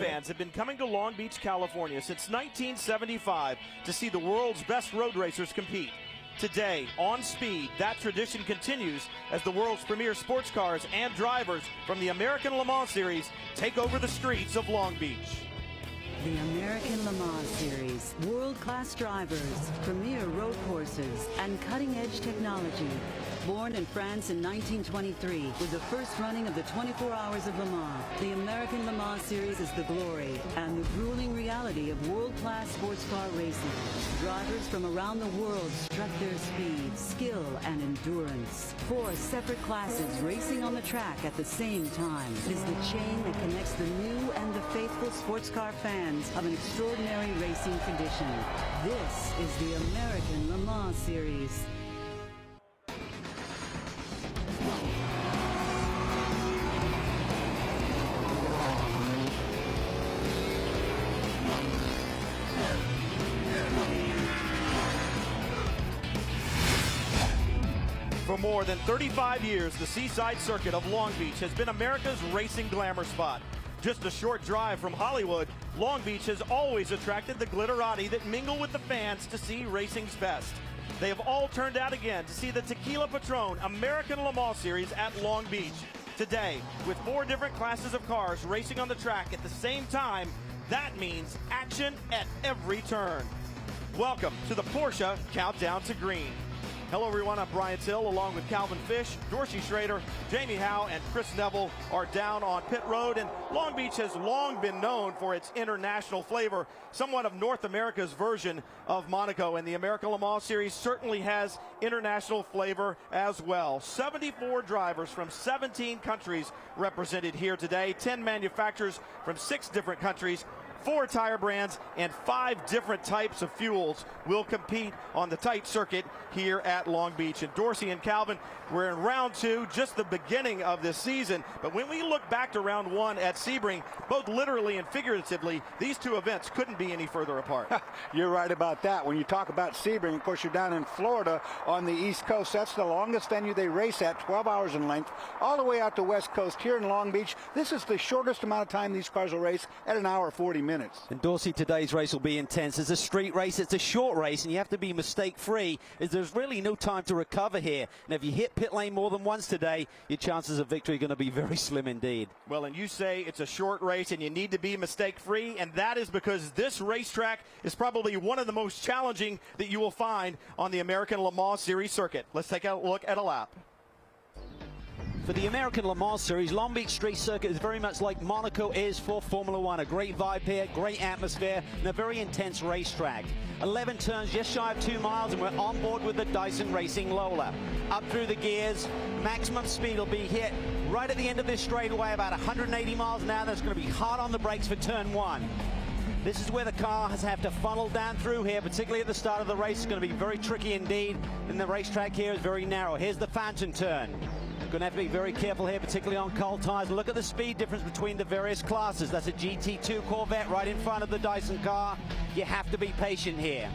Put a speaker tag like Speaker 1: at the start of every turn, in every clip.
Speaker 1: fans have been coming to Long Beach, California since 1975 to see the world's best road racers compete. Today, on Speed, that tradition continues as the world's premier sports cars and drivers from the American Le Mans Series take over the streets of Long Beach.
Speaker 2: The American Le Mans Series, world-class drivers, premier road courses, and cutting-edge technology. Born in France in 1923 with the first running of the 24 Hours of Le Mans, the American Le Mans Series is the glory and the grueling reality of world-class sports car racing. Drivers from around the world strut their speed, skill, and endurance. 4 separate classes racing on the track at the same time. It is the chain that connects the new and the faithful sports car fans of an extraordinary racing tradition. This is the American Le Mans Series.
Speaker 1: For more than 35 years, the Seaside Circuit of Long Beach has been America's racing glamour spot. Just a short drive from Hollywood, Long Beach has always attracted the glitterati that mingle with the fans to see racing's best. They have all turned out again to see the Tequila Patron American Le Mans Series at Long Beach. Today, with 4 different classes of cars racing on the track at the same time, that means action at every turn. Welcome to the Porsche Countdown to Green. Hello everyone, I'm Brian Till along with Calvin Fish, Dorsey Schrader, Jamie Howe, and Chris Neville are down on pit road. And Long Beach has long been known for its international flavor, somewhat of North America's version of Monaco, and the American Le Mans Series certainly has international flavor as well. 74 drivers from 17 countries represented here today, 10 manufacturers from 6 different countries, 4 tire brands, and 5 different types of fuels will compete on the tight circuit here at Long Beach. And Dorsey and Calvin, we're in round 2, just the beginning of this season. But when we look back to round 1 at Sebring, both literally and figuratively, these 2 events couldn't be any further apart.
Speaker 3: You're right about that. When you talk about Sebring, of course, you're down in Florida on the East Coast. That's the longest venue they race at, 12 hours in length, all the way out to West Coast. Here in Long Beach, this is the shortest amount of time these cars will race at 1 hour 40 minutes.
Speaker 4: And Dorsey, today's race will be intense. It's a street race, it's a short race, and you have to be mistake-free, as there's really no time to recover here. And if you hit pit lane more than once today, your chances of victory are going to be very slim indeed.
Speaker 1: Well, and you say it's a short race and you need to be mistake-free, and that is because this racetrack is probably one of the most challenging that you will find on the American Le Mans Series circuit. Let's take a look at a lap.
Speaker 4: For the American Le Mans Series, Long Beach Street Circuit is very much like Monaco is for Formula One. A great vibe here, great atmosphere, and a very intense racetrack. 11 turns, just shy of 2 miles, and we're on board with the Dyson Racing Lola. Up through the gears, maximum speed will be hit right at the end of this straightaway, about 180 miles an hour. That's going to be hard on the brakes for turn 1. This is where the cars have to funnel down through here, particularly at the start of the race. It's going to be very tricky indeed, and the racetrack here is very narrow. Here's the fountain turn. Going to have to be very careful here, particularly on cold tires. Look at the speed difference between the various classes. That's a GT2 Corvette right in front of the Dyson car. You have to be patient here.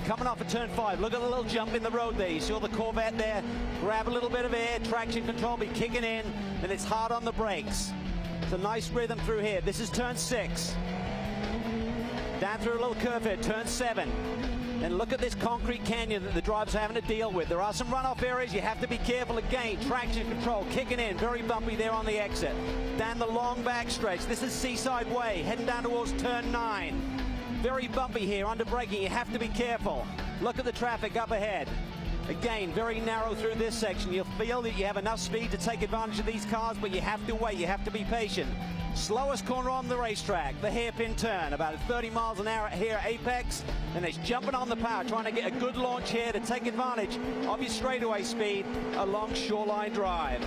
Speaker 4: Coming off of turn 5, look at the little jump in the road there. You saw the Corvette there, grab a little bit of air, traction control be kicking in, and it's hard on the brakes. It's a nice rhythm through here. This is turn 6. Down through a little curve here, turn 7. And look at this concrete canyon that the drivers are having to deal with. There are some runoff areas. You have to be careful again. Traction control kicking in. Very bumpy there on the exit. Down the long back stretch. This is Seaside Way. Heading down towards turn 9. Very bumpy here. Under braking. You have to be careful. Look at the traffic up ahead. Again, very narrow through this section. You'll feel that you have enough speed to take advantage of these cars, but you have to wait. You have to be patient. Slowest corner on the racetrack, the hairpin turn, about 30 miles an hour here at Apex, and it's jumping on the power, trying to get a good launch here to take advantage of your straightaway speed along Shoreline Drive.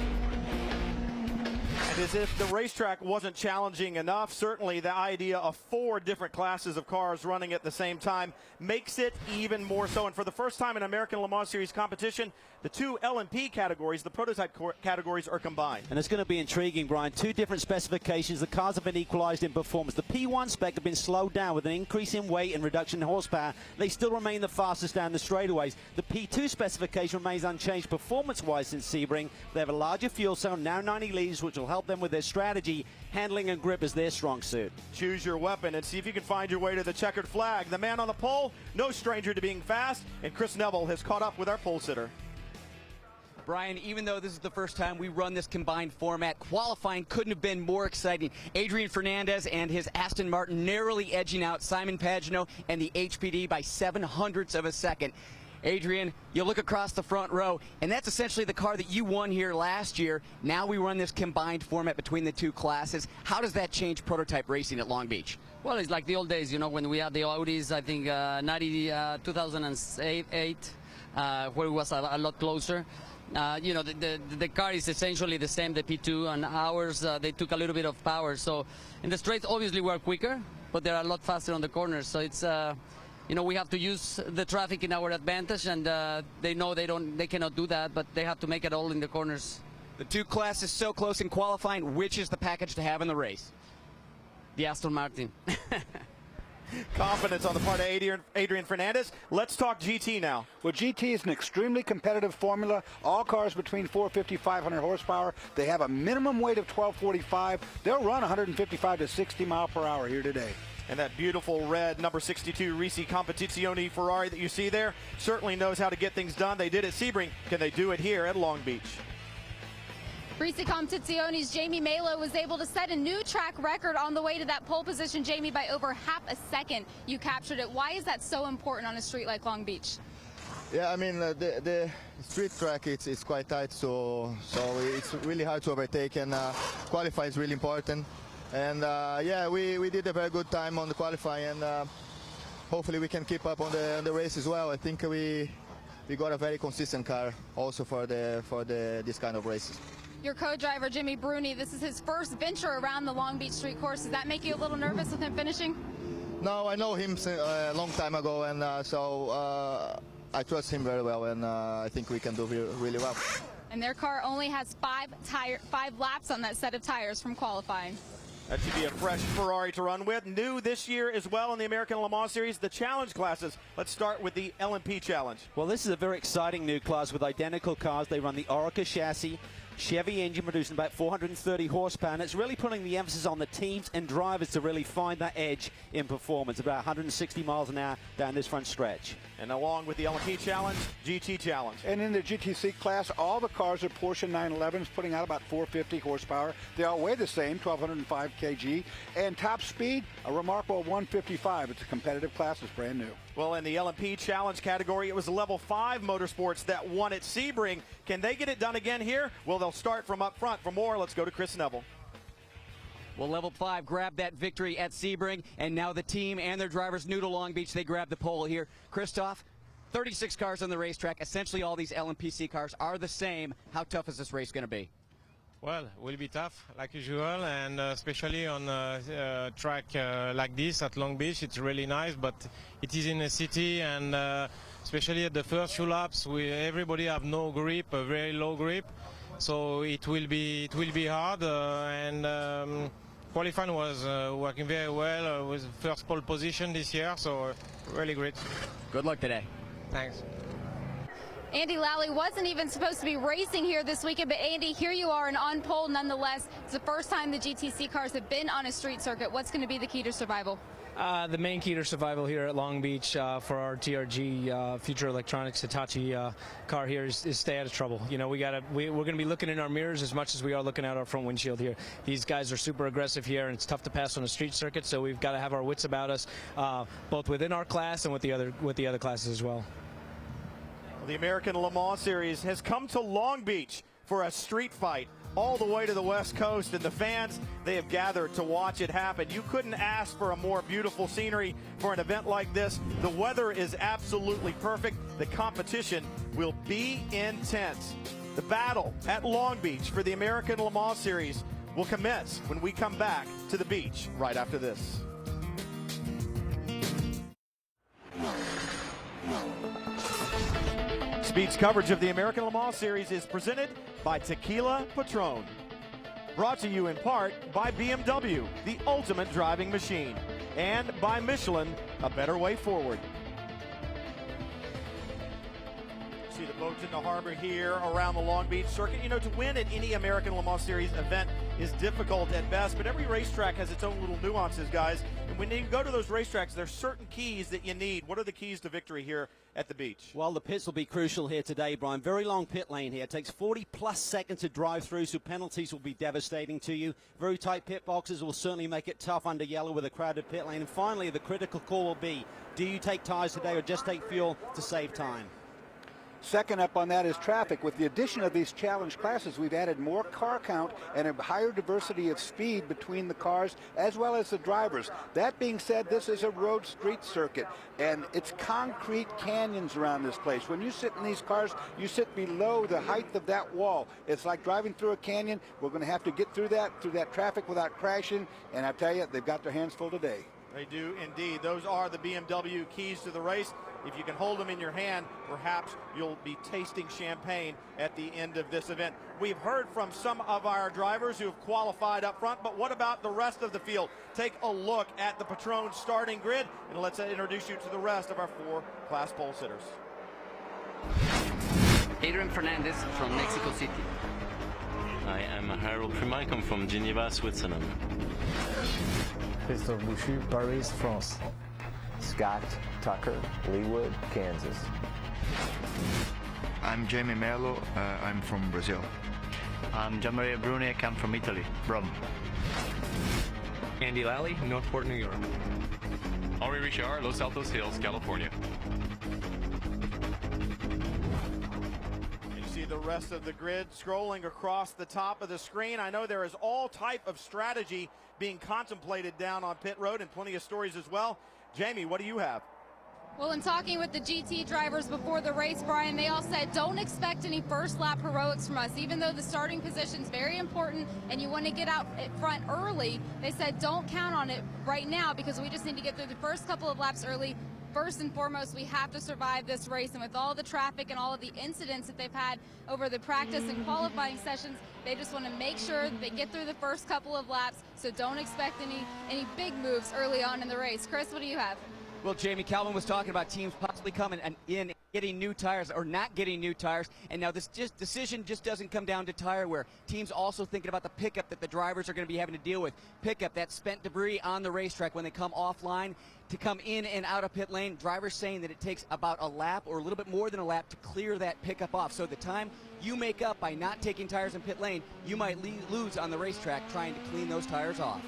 Speaker 1: And as if the racetrack wasn't challenging enough, certainly the idea of 4 different classes of cars running at the same time makes it even more so. And for the first time in American Le Mans Series competition, the 2 LMP categories, the prototype categories, are combined.
Speaker 4: And it's going to be intriguing, Brian. 2 different specifications. The cars have been equalized in performance. The P1 spec have been slowed down with an increase in weight and reduction in horsepower. They still remain the fastest down the straightaways. The P2 specification remains unchanged performance-wise since Sebring. They have a larger fuel cell, now 90 litres, which will help them with their strategy. Handling and grip is their strong suit.
Speaker 1: Choose your weapon and see if you can find your way to the checkered flag. The man on the pole, no stranger to being fast, and Chris Neville has caught up with our pole sitter.
Speaker 5: Brian, even though this is the first time we run this combined format, qualifying couldn't have been more exciting. Adrian Fernandez and his Aston Martin narrowly edging out Simon Pagenaud and the HPD by 0.07 of a second. Adrian, you look across the front row, and that's essentially the car that you won here last year. Now we run this combined format between the two classes. How does that change prototype racing at Long Beach?
Speaker 6: Well, it's like the old days, you know, when we had the Audis, I think 2008, where it was a lot closer. You know, the car is essentially the same, the P2, and ours, they took a little bit of power. So in the straights, obviously, we're quicker, but they're a lot faster on the corners. So it's, you know, we have to use the traffic in our advantage, and they know they cannot do that, but they have to make it all in the corners.
Speaker 5: The two classes so close in qualifying. Which is the package to have in the race?
Speaker 6: The Aston Martin.
Speaker 1: Confidence on the part of Adrian Fernandez. Let's talk GT now.
Speaker 3: Well, GT is an extremely competitive formula. All cars between 450, 500 horsepower. They have a minimum weight of 1245. They'll run 155 to 60 mile per hour here today.
Speaker 1: And that beautiful red number 62 Risi Competizione Ferrari that you see there certainly knows how to get things done. They did at Sebring. Can they do it here at Long Beach?
Speaker 7: Risi Competizione's Jamie Malo was able to set a new track record on the way to that pole position, Jamie, by over half a second. You captured it. Why is that so important on a street like Long Beach?
Speaker 8: Yeah, I mean, the street track, it's quite tight, so it's really hard to overtake, and qualify is really important. And yeah, we did a very good time on the qualifying, and hopefully we can keep up on the race as well. I think we got a very consistent car also for this kind of races.
Speaker 7: Your co-driver, Jimmy Bruni, this is his first venture around the Long Beach street course. Does that make you a little nervous with him finishing?
Speaker 8: No, I know him a long time ago, and so I trust him very well, and I think we can do really well.
Speaker 7: And their car only has 5 laps on that set of tires from qualifying.
Speaker 1: That should be a fresh Ferrari to run with. New this year as well in the American Le Mans Series, the challenge classes. Let's start with the LMP Challenge.
Speaker 4: Well, this is a very exciting new class with identical cars. They run the Orica chassis, Chevy engine, producing about 430 horsepower, and it's really putting the emphasis on the teams and drivers to really find that edge in performance, about 160 miles an hour down this front stretch.
Speaker 1: And along with the LMP Challenge, GT Challenge.
Speaker 3: And in the GTC class, all the cars are Porsche 911s, putting out about 450 horsepower. They all weigh the same, 1,205 kg. And top speed, a remarkable 155. It's a competitive class. It's brand new.
Speaker 1: Well, in the LMP Challenge category, it was Level 5 Motorsports that won at Sebring. Can they get it done again here? Well, they'll start from up front. For more, let's go to Chris Neville.
Speaker 5: Well, Level 5 grabbed that victory at Sebring, and now the team and their drivers new to Long Beach, they grab the pole here. Christoph, 36 cars on the racetrack. Essentially all these LMPC cars are the same. How tough is this race going to be?
Speaker 9: Well, it will be tough, like usual, and especially on a track like this at Long Beach. It's really nice, but it is in a city, and especially at the first few laps, everybody have no grip, a very low grip, so it will be hard. And qualifying was working very well. With first pole position this year, so really great.
Speaker 5: Good luck today.
Speaker 9: Thanks.
Speaker 7: Andy Lally wasn't even supposed to be racing here this weekend, but Andy, here you are and on pole nonetheless. It's the first time the GTC cars have been on a street circuit. What's going to be the key to survival?
Speaker 10: The main key to survival here at Long Beach for our TRG Future Electronics Hitachi car here is stay out of trouble. You know, we're going to be looking in our mirrors as much as we are looking out our front windshield here. These guys are super aggressive here, and it's tough to pass on a street circuit, so we've got to have our wits about us, both within our class and with the other classes as well.
Speaker 1: The American Le Mans Series has come to Long Beach for a street fight all the way to the West Coast, and the fans, they have gathered to watch it happen. You couldn't ask for a more beautiful scenery for an event like this. The weather is absolutely perfect. The competition will be intense. The battle at Long Beach for the American Le Mans Series will commence when we come back to the beach right after this. Speed's coverage of the American Le Mans Series is presented by Tequila Patron. Brought to you in part by BMW, the ultimate driving machine, and by Michelin, a better way forward. See the boats in the harbor here around the Long Beach circuit. You know, to win at any American Le Mans Series event, is difficult at best, but every racetrack has its own little nuances, guys. And when you go to those racetracks, there's certain keys that you need. What are the keys to victory here at the beach?
Speaker 4: Well, the pits will be crucial here today, Brian. Very long pit lane here. It takes 40-plus seconds to drive through, so penalties will be devastating to you. Very tight pit boxes will certainly make it tough under yellow with a crowded pit lane. And finally, the critical call will be, do you take tires today or just take fuel to save time?
Speaker 3: Second up on that is traffic. With the addition of these challenge classes, we've added more car count and a higher diversity of speed between the cars as well as the drivers. That being said, this is a road street circuit, and it's concrete canyons around this place. When you sit in these cars, you sit below the height of that wall. It's like driving through a canyon. We're going to have to get through that traffic without crashing, and I tell you, they've got their hands full today.
Speaker 1: They do indeed. Those are the BMW keys to the race. If you can hold them in your hand, perhaps you'll be tasting champagne at the end of this event. We've heard from some of our drivers who have qualified up front, but what about the rest of the field? Take a look at the Patron starting grid, and let's introduce you to the rest of our 4 class pole sitters.
Speaker 6: Adrian Fernandez from Mexico City.
Speaker 11: I am Harold Primaicum from Geneva, Switzerland.
Speaker 12: Christophe Bouchu, Paris, France.
Speaker 13: Scott Tucker, Leawood, Kansas.
Speaker 14: I'm Jamie Merlo, I'm from Brazil.
Speaker 15: I'm Gianmaria Bruni, I come from Italy, Rome.
Speaker 16: Andy Lally, Northport, New York.
Speaker 17: Henri Richard, Los Altos Hills, California.
Speaker 1: You see the rest of the grid scrolling across the top of the screen. I know there is all type of strategy being contemplated down on pit road and plenty of stories as well. Jamie, what do you have?
Speaker 7: Well, in talking with the GT drivers before the race, Brian, they all said don't expect any first lap heroics from us. Even though the starting position is very important and you want to get out at front early, they said don't count on it right now because we just need to get through the first couple of laps early. First and foremost, we have to survive this race, and with all the traffic and all of the incidents that they've had over the practice and qualifying sessions, they just want to make sure that they get through the first couple of laps, so don't expect any big moves early on in the race. Chris, what do you have?
Speaker 5: Well, Jamie, Calvin was talking about teams possibly coming in getting new tires or not getting new tires, and now this decision just doesn't come down to tire wear. Teams also thinking about the pickup that the drivers are going to be having to deal with. Pickup, that spent debris on the racetrack when they come offline to come in and out of pit lane. Drivers saying that it takes about a lap or a little bit more than a lap to clear that pickup off. So the time you make up by not taking tires in pit lane, you might lose on the racetrack trying to clean those tires off.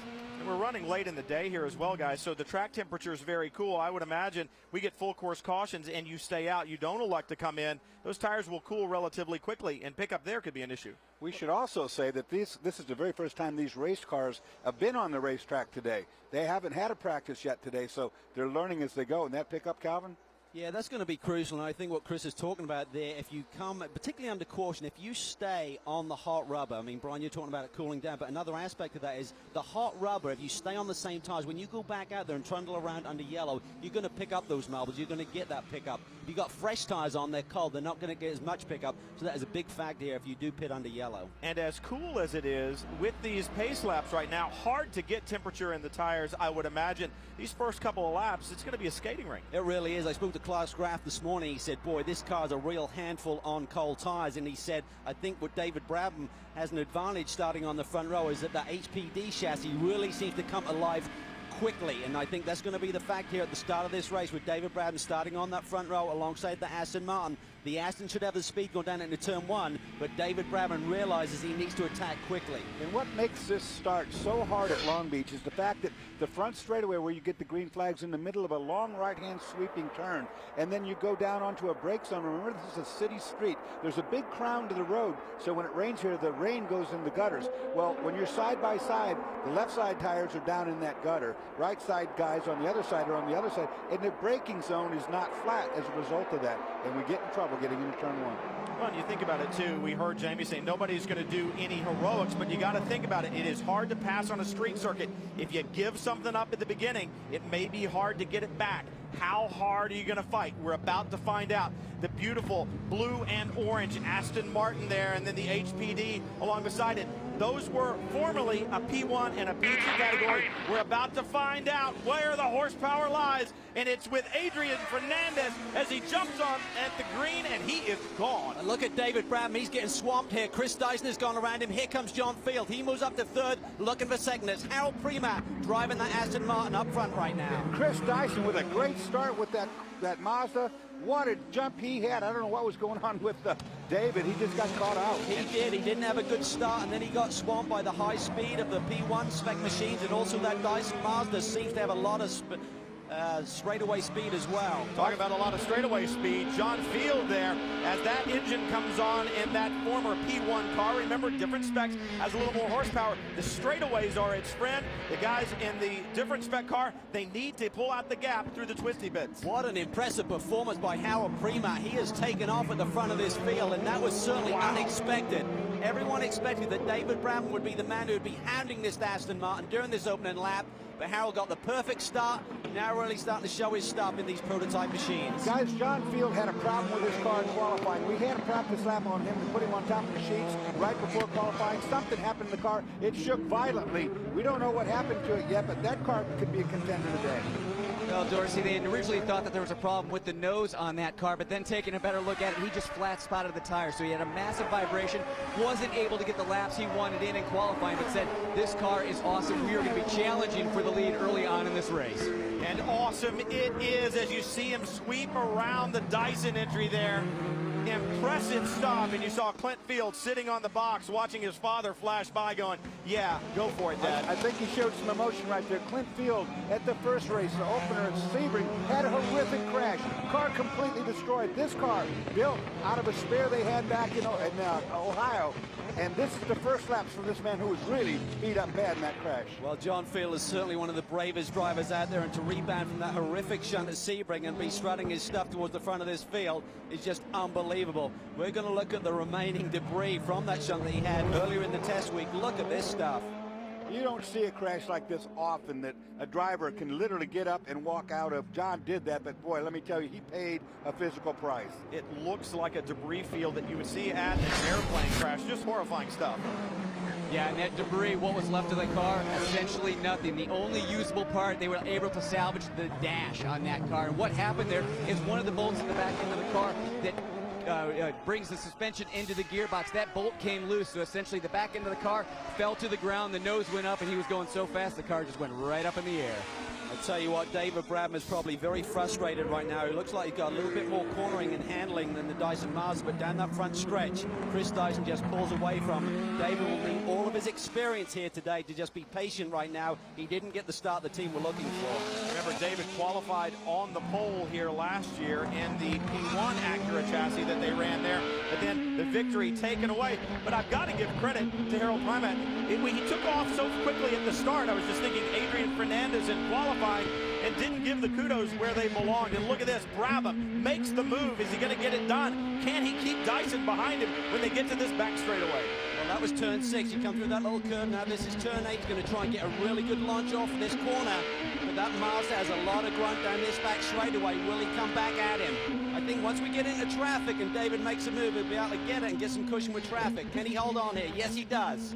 Speaker 1: We're running late in the day here as well, guys, so the track temperature is very cool. I would imagine we get full course cautions and you stay out. You don't elect to come in. Those tires will cool relatively quickly, and pickup there could be an issue.
Speaker 3: We should also say that this is the very first time these race cars have been on the racetrack today. They haven't had a practice yet today, so they're learning as they go. And that pickup, Calvin?
Speaker 4: Yeah, that's going to be crucial, and I think what Chris is talking about there, if you come, particularly under caution, if you stay on the hot rubber, I mean, Brian, you're talking about it cooling down, but another aspect of that is the hot rubber, if you stay on the same tires, when you go back out there and trundle around under yellow, you're going to pick up those marbles, you're going to get that pickup. If you've got fresh tires on, they're cold, they're not going to get as much pickup, so that is a big factor here if you do pit under yellow.
Speaker 1: And as cool as it is, with these pace laps right now, hard to get temperature in the tires, I would imagine. These first couple of laps, it's going to be a skating rink.
Speaker 4: It really is. I spoke to Klaus Graf this morning. He said, boy, this car's a real handful on cold tires. And he said, I think what David Brabham has an advantage starting on the front row is that the HPD chassis really seems to come alive quickly, and I think that's going to be the fact here at the start of this race with David Brabham starting on that front row alongside the Aston Martin. The Aston should have the speed going down into turn 1, but David Brabham realizes he needs to attack quickly.
Speaker 3: And what makes this start so hard at Long Beach is the fact that the front straightaway where you get the green flags in the middle of a long right-hand sweeping turn, and then you go down onto a brake zone. Remember, this is a city street. There's a big crown to the road, so when it rains here, the rain goes in the gutters. Well, when you're side by side, the left side tires are down in that gutter. Right side guys on the other side are on the other side, and the braking zone is not flat as a result of that, and we get in trouble getting into turn 1.
Speaker 1: Well, and you think about it too, we heard Jamie say nobody's going to do any heroics, but you got to think about it. It is hard to pass on a street circuit. If you give something up at the beginning, it may be hard to get it back. How hard are you going to fight? We're about to find out. The beautiful blue and orange Aston Martin there, and then the HPD along beside it. Those were formerly a P1 and a P2 category. We're about to find out where the horsepower lies, and it's with Adrian Fernandez as he jumps on at the green, and he is gone.
Speaker 4: And look at David Bradman. He's getting swamped here. Chris Dyson has gone around him. Here comes John Field. He moves up to third, looking for second. It's Harold Premat driving that Aston Martin up front right now.
Speaker 3: Chris Dyson with a great start with that Mazda. What a jump he had. I don't know what was going on with David. He just got caught out.
Speaker 4: He did. He didn't have a good start, and then he got swamped by the high speed of the P1 spec machines, and also that Dyson Mazda seems to have a lot of straightaway speed as well.
Speaker 1: Talking about a lot of straightaway speed. John Field there, as that engine comes on in that former P1 car. Remember, different specs, has a little more horsepower. The straightaways are its friend. The guys in the different spec car, they need to pull out the gap through the twisty bits.
Speaker 4: What an impressive performance by Harold Premat. He has taken off at the front of this field, and that was certainly unexpected. Everyone expected that David Bradman would be the man who would be handling this to Aston Martin during this opening lap, but Harold got the perfect start, now really starting to show his stuff in these prototype machines.
Speaker 3: Guys, John Field had a problem with his car in qualifying. We had a practice lap on him to put him on top of the sheets right before qualifying. Something happened in the car. It shook violently. We don't know what happened to it yet, but that car could be a contender today.
Speaker 5: Well, Dorsey, they originally thought that there was a problem with the nose on that car, but then taking a better look at it, he just flat spotted the tire. So he had a massive vibration, wasn't able to get the laps he wanted in qualifying, but said, this car is awesome. We are going to be challenging for the lead early on in this race.
Speaker 1: And awesome it is as you see him sweep around the Dyson entry there. Impressive stuff, and you saw Clint Field sitting on the box watching his father flash by going, yeah, go for it, Dad.
Speaker 3: I think he showed some emotion right there. Clint Field at the first race, the opener at Sebring, had a horrific crash. Car completely destroyed. This car built out of a spare they had back in Ohio. And this is the first laps for this man who was really beat up bad in that crash.
Speaker 4: Well, John Field is certainly one of the bravest drivers out there, and to rebound from that horrific shunt at Sebring and be strutting his stuff towards the front of this field is just unbelievable. We're going to look at the remaining debris from that shunt that he had earlier in the test week. Look at this stuff.
Speaker 3: You don't see a crash like this often, that a driver can literally get up and walk out of. John did that, but boy, let me tell you, he paid a physical price.
Speaker 1: It looks like a debris field that you would see at an airplane crash. Just horrifying stuff.
Speaker 5: Yeah, and that debris, what was left of the car, essentially nothing. The only usable part, they were able to salvage the dash on that car. And what happened there is one of the bolts in the back end of the car that brings the suspension into the gearbox. That bolt came loose, so essentially the back end of the car fell to the ground, the nose went up, and he was going so fast the car just went right up in the air.
Speaker 4: I'll tell you what, David Bradman is probably very frustrated right now. He looks like he's got a little bit more cornering and handling than the Dyson Mazda, but down that front stretch, Chris Dyson just pulls away from him. David will need all of his experience here today to just be patient right now. He didn't get the start the team were looking for.
Speaker 1: Remember, David qualified on the pole here last year in the P1 Acura chassis that they ran there, but then the victory taken away. But I've got to give credit to Harold Premat. He took off so quickly at the start. I was just thinking Adrian Fernandez in qualifying and didn't give the kudos where they belonged. And look at this, Brabham makes the move. Is he going to get it done? Can he keep Dyson behind him when they get to this back straightaway?
Speaker 4: Well, that was turn 6. You come through that little curve. Now this is turn 8. He's going to try and get a really good launch off of this corner. But that Mazda has a lot of grunt down this back straightaway. Will he come back at him? I think once we get into traffic and David makes a move, he'll be able to get it and get some cushion with traffic. Can he hold on here? Yes, he does.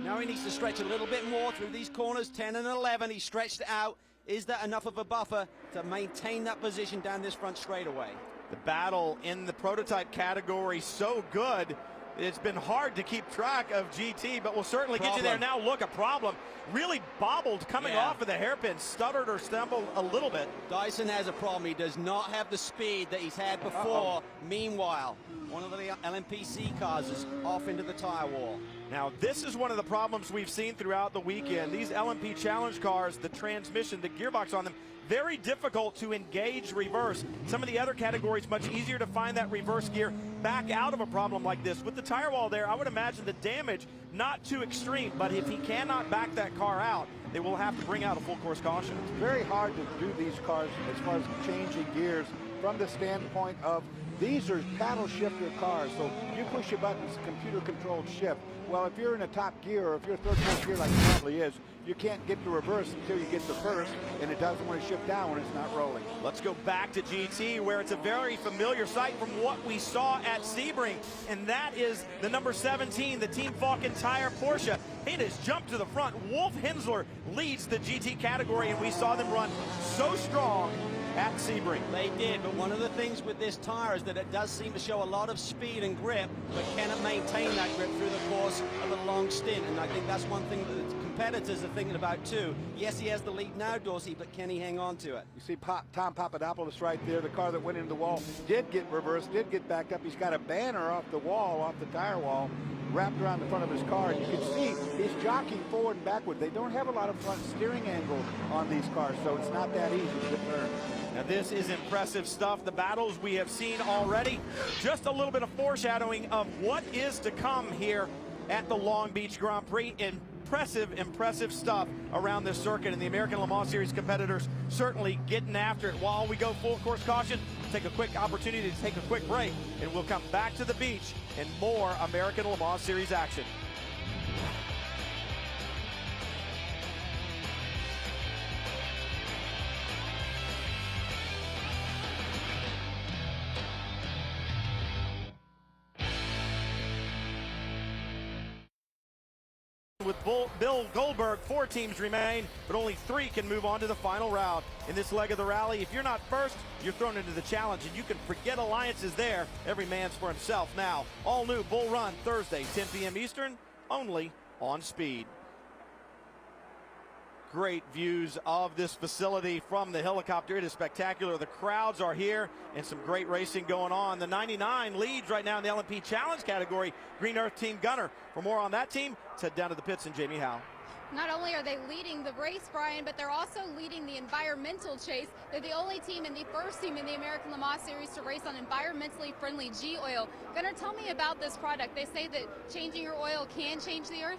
Speaker 4: Now he needs to stretch a little bit more through these corners, 10 and 11. He stretched it out. Is that enough of a buffer to maintain that position down this front straightaway?
Speaker 1: The battle in the prototype category so good. It's been hard to keep track of GT, but we'll certainly get you there. Now look, a problem. Really bobbled coming off of the hairpin. Stuttered or stumbled a little bit.
Speaker 4: Dyson has a problem. He does not have the speed that he's had before. Meanwhile, one of the LMPC cars is off into the tire wall.
Speaker 1: Now, this is one of the problems we've seen throughout the weekend. These LMP Challenge cars, the transmission, the gearbox on them, very difficult to engage reverse. Some of the other categories, much easier to find that reverse gear back out of a problem like this. With the tire wall there, I would imagine the damage not too extreme, but if he cannot back that car out, they will have to bring out a full course caution.
Speaker 3: It's very hard to do these cars as far as changing gears from the standpoint of these are paddle shifter cars, so you push your buttons, computer controlled shift. Well, if you're in a top gear or if you're third, fourth gear like it probably is, you can't get to reverse until you get to first, and it doesn't want to shift down when it's not rolling.
Speaker 1: Let's go back to GT, where it's a very familiar sight from what we saw at Sebring, and that is the number 17, the Team Falken Tire Porsche. It has jumped to the front. Wolf Hensler leads the GT category, and we saw them run so strong at Sebring.
Speaker 4: They did, but one of the things with this tire is that it does seem to show a lot of speed and grip, but can it maintain that grip through the course of a long stint? And I think that's one thing that the competitors are thinking about too. Yes, he has the lead now, Dorsey, but can he hang on to it?
Speaker 3: You see Tom Papadopoulos right there. The car that went into the wall did get reversed, did get backed up. He's got a banner off the wall, off the tire wall, wrapped around the front of his car. And you can see he's jockeying forward and backward. They don't have a lot of front steering angle on these cars, so it's not that easy to turn.
Speaker 1: Now this is impressive stuff. The battles we have seen already. Just a little bit of foreshadowing of what is to come here at the Long Beach Grand Prix. Impressive stuff around this circuit, and the American Le Mans Series competitors certainly getting after it. While we go full course caution, take a quick opportunity to take a quick break, and we'll come back to the beach and more American Le Mans Series action. With Bill Goldberg, 4 teams remain, but only 3 can move on to the final round. In this leg of the rally, if you're not first, you're thrown into the challenge, and you can forget alliances there. Every man's for himself now. All new Bull Run, Thursday, 10 p.m. Eastern, only on Speed. Great views of this facility from the helicopter. It is spectacular. The crowds are here and some great racing going on. The 99 leads right now in the LMP Challenge category. Green Earth Team Gunner. For more on that team, let's head down to the pits and Jamie Howe.
Speaker 7: Not only are they leading the race, Brian, but they're also leading the environmental chase. They're the only team and the first team in the American Le Mans Series to race on environmentally friendly G-oil. Gunnar, tell me about this product. They say that changing your oil can change the Earth?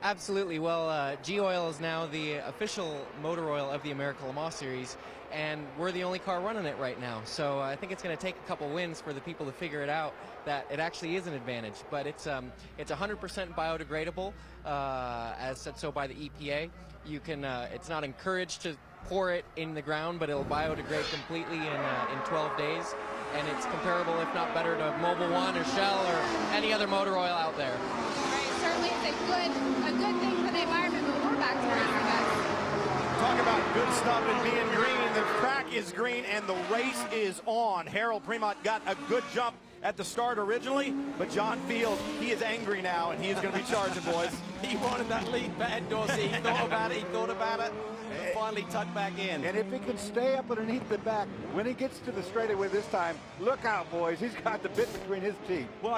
Speaker 16: Absolutely. Well, G-Oil is now the official motor oil of the American Le Mans Series, and we're the only car running it right now. So I think it's going to take a couple wins for the people to figure it out that it actually is an advantage. But it's 100% biodegradable, as said so by the EPA. You can it's not encouraged to pour it in the ground, but it'll biodegrade completely in 12 days. And it's comparable, if not better, to Mobil 1 or Shell or any other motor oil out there.
Speaker 7: Certainly it's a good thing for the environment, but we're back to racing, guys.
Speaker 1: Talk about good stuff and being green. The track is green and the race is on. Harold Premont got a good jump at the start originally, but John Field, he is angry now, and he is going to be charging, boys.
Speaker 4: He wanted that lead bad, Dorsey. He thought about it, and finally tucked back in.
Speaker 3: And if he can stay up underneath the back, when he gets to the straightaway this time, look out, boys. He's got the bit between his teeth.
Speaker 1: Well,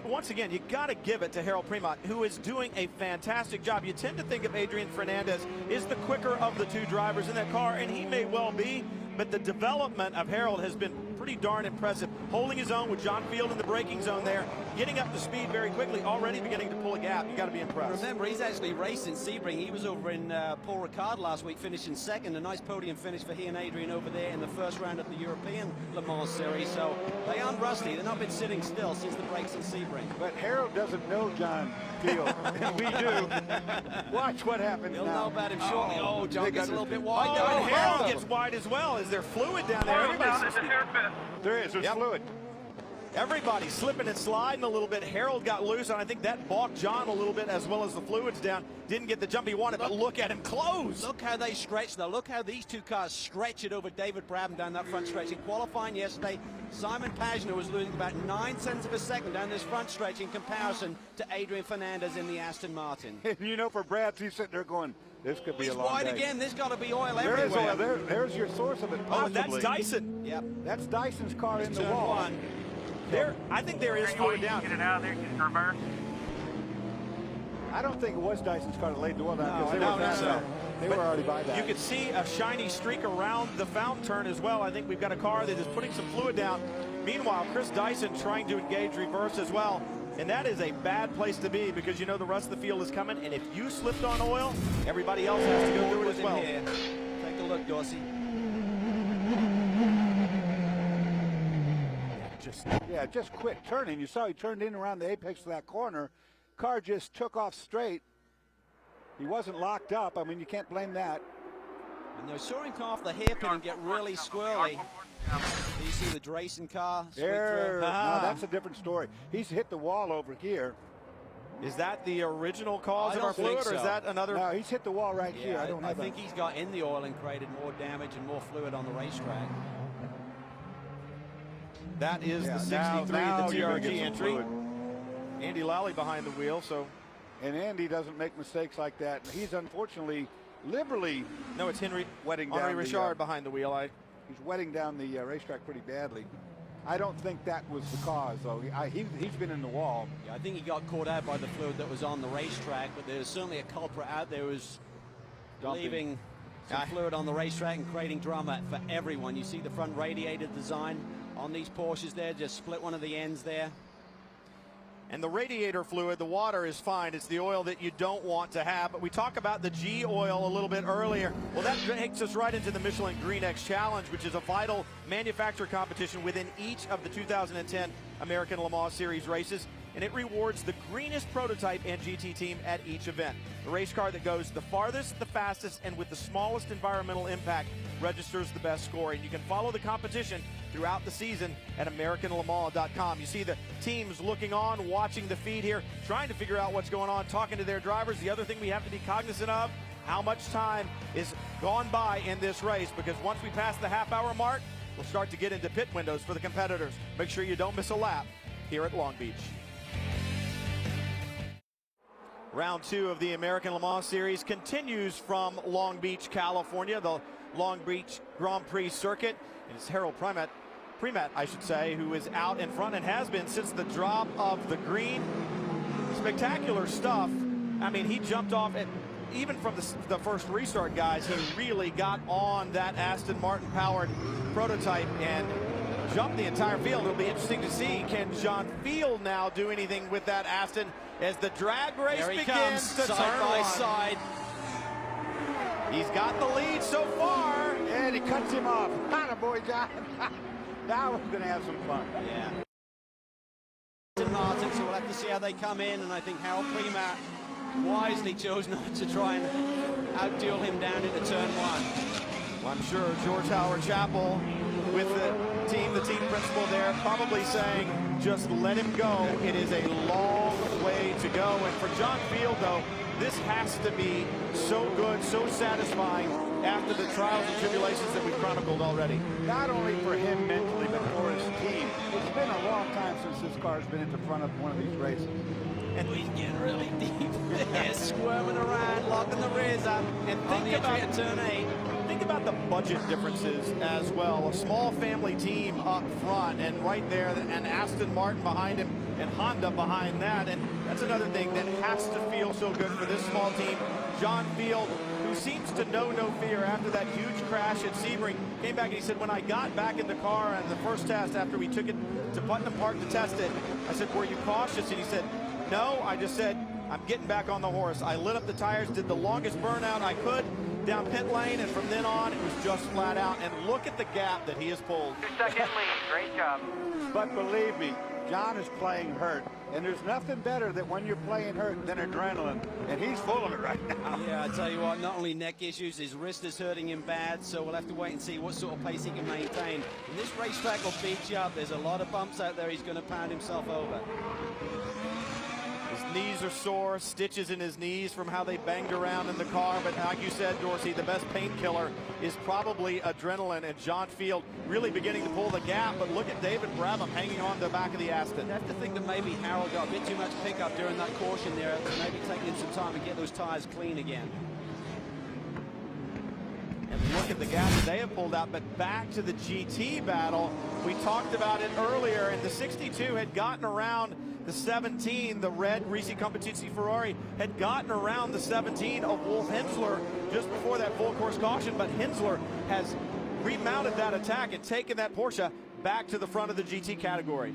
Speaker 1: once again, you got to give it to Harold Premont, who is doing a fantastic job. You tend to think of Adrian Fernandez is the quicker of the 2 drivers in that car, and he may well be, but the development of Harold has been pretty darn impressive. Holding his own with John Field in the braking zone there, getting up to speed very quickly, already beginning to pull a gap. You got to be impressed.
Speaker 4: Remember, he's actually racing Sebring. He was over in Paul Ricard last week, finishing second. A nice podium finish for he and Adrian over there in the first round of the European Le Mans Series. So they aren't rusty. They've not been sitting still since the breaks in Sebring.
Speaker 3: But Harold doesn't know John Field. We do. Watch what happens
Speaker 4: He'll
Speaker 3: now.
Speaker 4: know about him shortly. Oh, John gets a little bit wide.
Speaker 1: And Harold gets wide as well. Is there fluid down there?
Speaker 3: There is. There's fluid.
Speaker 1: Everybody slipping and sliding a little bit. Harold got loose, and I think that balked John a little bit, as well as the fluids down. Didn't get the jump he wanted, but look at him close.
Speaker 4: Look how they stretch, though. Look how these 2 cars stretch it over David Brabham down that front stretch. In qualifying yesterday, Simon Pagenaud was losing about 9 cents of a second down this front stretch in comparison to Adrian Fernandez in the Aston Martin.
Speaker 3: And you know, for Brad, he's sitting there going, this could be a long
Speaker 1: wide
Speaker 3: day.
Speaker 1: again. There's got to be oil
Speaker 3: there
Speaker 1: everywhere.
Speaker 3: Is oil. There's your source of it, possibly.
Speaker 1: Oh, that's Dyson.
Speaker 4: Yep.
Speaker 3: That's Dyson's car in the
Speaker 1: Turn
Speaker 3: wall.
Speaker 1: 1. There, I think there is fluid down.
Speaker 18: Get it out of there, just reverse.
Speaker 3: I don't think it was Dyson's car that laid the oil down, because they
Speaker 1: But
Speaker 3: were already by that.
Speaker 1: You could see a shiny streak around the fountain turn as well. I think we've got a car that is putting some fluid down. Meanwhile, Chris Dyson trying to engage reverse as well. And that is a bad place to be, because you know the rest of the field is coming. And if you slipped on oil, everybody else has to go through it as well.
Speaker 4: Take a look, Dorsey.
Speaker 3: Just quick turning. You saw he turned in around the apex of that corner. Car just took off straight. He wasn't locked up. I mean, you can't blame that.
Speaker 4: And they saw him come off the hairpin and get really squirrely. Do you see the Drayson car?
Speaker 3: There. No, that's a different story. He's hit the wall over here.
Speaker 1: Is that the original cause
Speaker 4: I
Speaker 1: of our
Speaker 4: don't think
Speaker 1: fluid, or is
Speaker 4: so.
Speaker 1: that another?
Speaker 3: No, he's hit the wall right here.
Speaker 4: I think he's got in the oil and created more damage and more fluid on the racetrack.
Speaker 1: That is the 63,
Speaker 3: now
Speaker 1: the
Speaker 3: you're gonna
Speaker 1: TRG
Speaker 3: get some
Speaker 1: entry.
Speaker 3: fluid.
Speaker 1: Andy Lally behind the wheel, so.
Speaker 3: And Andy doesn't make mistakes like that. He's unfortunately liberally.
Speaker 1: No, it's Henry Richard behind the wheel.
Speaker 3: He's wetting down the racetrack pretty badly. I don't think that was the cause, though. He's been in the wall.
Speaker 4: Yeah, I think he got caught out by the fluid that was on the racetrack, but there's certainly a culprit out there who's leaving some fluid on the racetrack and creating drama for everyone. You see the front radiator design on these Porsches there, just split one of the ends there.
Speaker 1: And the radiator fluid, the water is fine. It's the oil that you don't want to have. But we talked about the G oil a little bit earlier. Well, that takes us right into the Michelin Green X Challenge, which is a vital manufacturer competition within each of the 2010 American Le Mans Series races. And it rewards the greenest prototype and GT team at each event. The race car that goes the farthest, the fastest, and with the smallest environmental impact registers the best score. And you can follow the competition throughout the season at AmericanLeMans.com. You see the teams looking on, watching the feed here, trying to figure out what's going on, talking to their drivers. The other thing we have to be cognizant of, how much time is gone by in this race, because once we pass the half-hour mark, we'll start to get into pit windows for the competitors. Make sure you don't miss a lap here at Long Beach. Round 2 of the American Le Mans Series continues from Long Beach, California, the Long Beach Grand Prix circuit. And it's Harold Primat, I should say, who is out in front and has been since the drop of the green. Spectacular stuff. I mean, he jumped off at, even from the first restart, guys. He really got on that Aston Martin powered prototype and jumped the entire field. It'll be interesting to see, can John Field now do anything with that Aston as the drag race begins to turn
Speaker 4: by side.
Speaker 1: He's got the lead so far.
Speaker 3: And he cuts him off. Atta boy, John. Now we're going to have some fun.
Speaker 4: Yeah. Martin, so we'll have to see how they come in, and I think Harold Primat wisely chose not to try and outduel him down into turn 1.
Speaker 1: Well, I'm sure George Howard Chappell with the team principal there, probably saying, just let him go. It is a long way to go. And for John Field, though, this has to be so good, so satisfying after the trials and tribulations that we've chronicled already.
Speaker 3: Not only for him mentally, but for his team. It's been a long time since this car's been at the front of one of these races.
Speaker 4: And he's getting really deep. They're squirming around, locking the rears up, and think about turn 8.
Speaker 1: Think about the budget differences as well. A small family team up front, and right there, and Aston Martin behind him, and Honda behind that. And that's another thing that has to feel so good for this small team. John Field, who seems to know no fear after that huge crash at Sebring, came back and he said, when I got back in the car on the first test after we took it to Putnam Park to test it, I said, were you cautious? And he said, no, I just said, I'm getting back on the horse. I lit up the tires, did the longest burnout I could down pit lane, and from then on, it was just flat out. And look at the gap that he has pulled.
Speaker 18: 2-second lead, great job.
Speaker 3: But believe me, John is playing hurt. And there's nothing better than when you're playing hurt than adrenaline. And he's full of it right now.
Speaker 4: Yeah, I tell you what, not only neck issues, his wrist is hurting him bad, so we'll have to wait and see what sort of pace he can maintain. And this racetrack will beat you up. There's a lot of bumps out there. He's going to pound himself over.
Speaker 1: His knees are sore, stitches in his knees from how they banged around in the car. But like you said, Dorsey, the best painkiller is probably adrenaline. And John Field really beginning to pull the gap. But look at David Brabham hanging on the back of the Aston.
Speaker 4: I have to think that maybe Harold got a bit too much pickup during that caution there. Maybe taking him some time to get those tires clean again.
Speaker 1: And look at the gap that they have pulled out. But back to the GT battle. We talked about it earlier, and the 62 had gotten around the 17, the red Risi Competizione Ferrari had gotten around the 17 of Wolf Hensler just before that full course caution, but Hensler has remounted that attack and taken that Porsche back to the front of the GT category.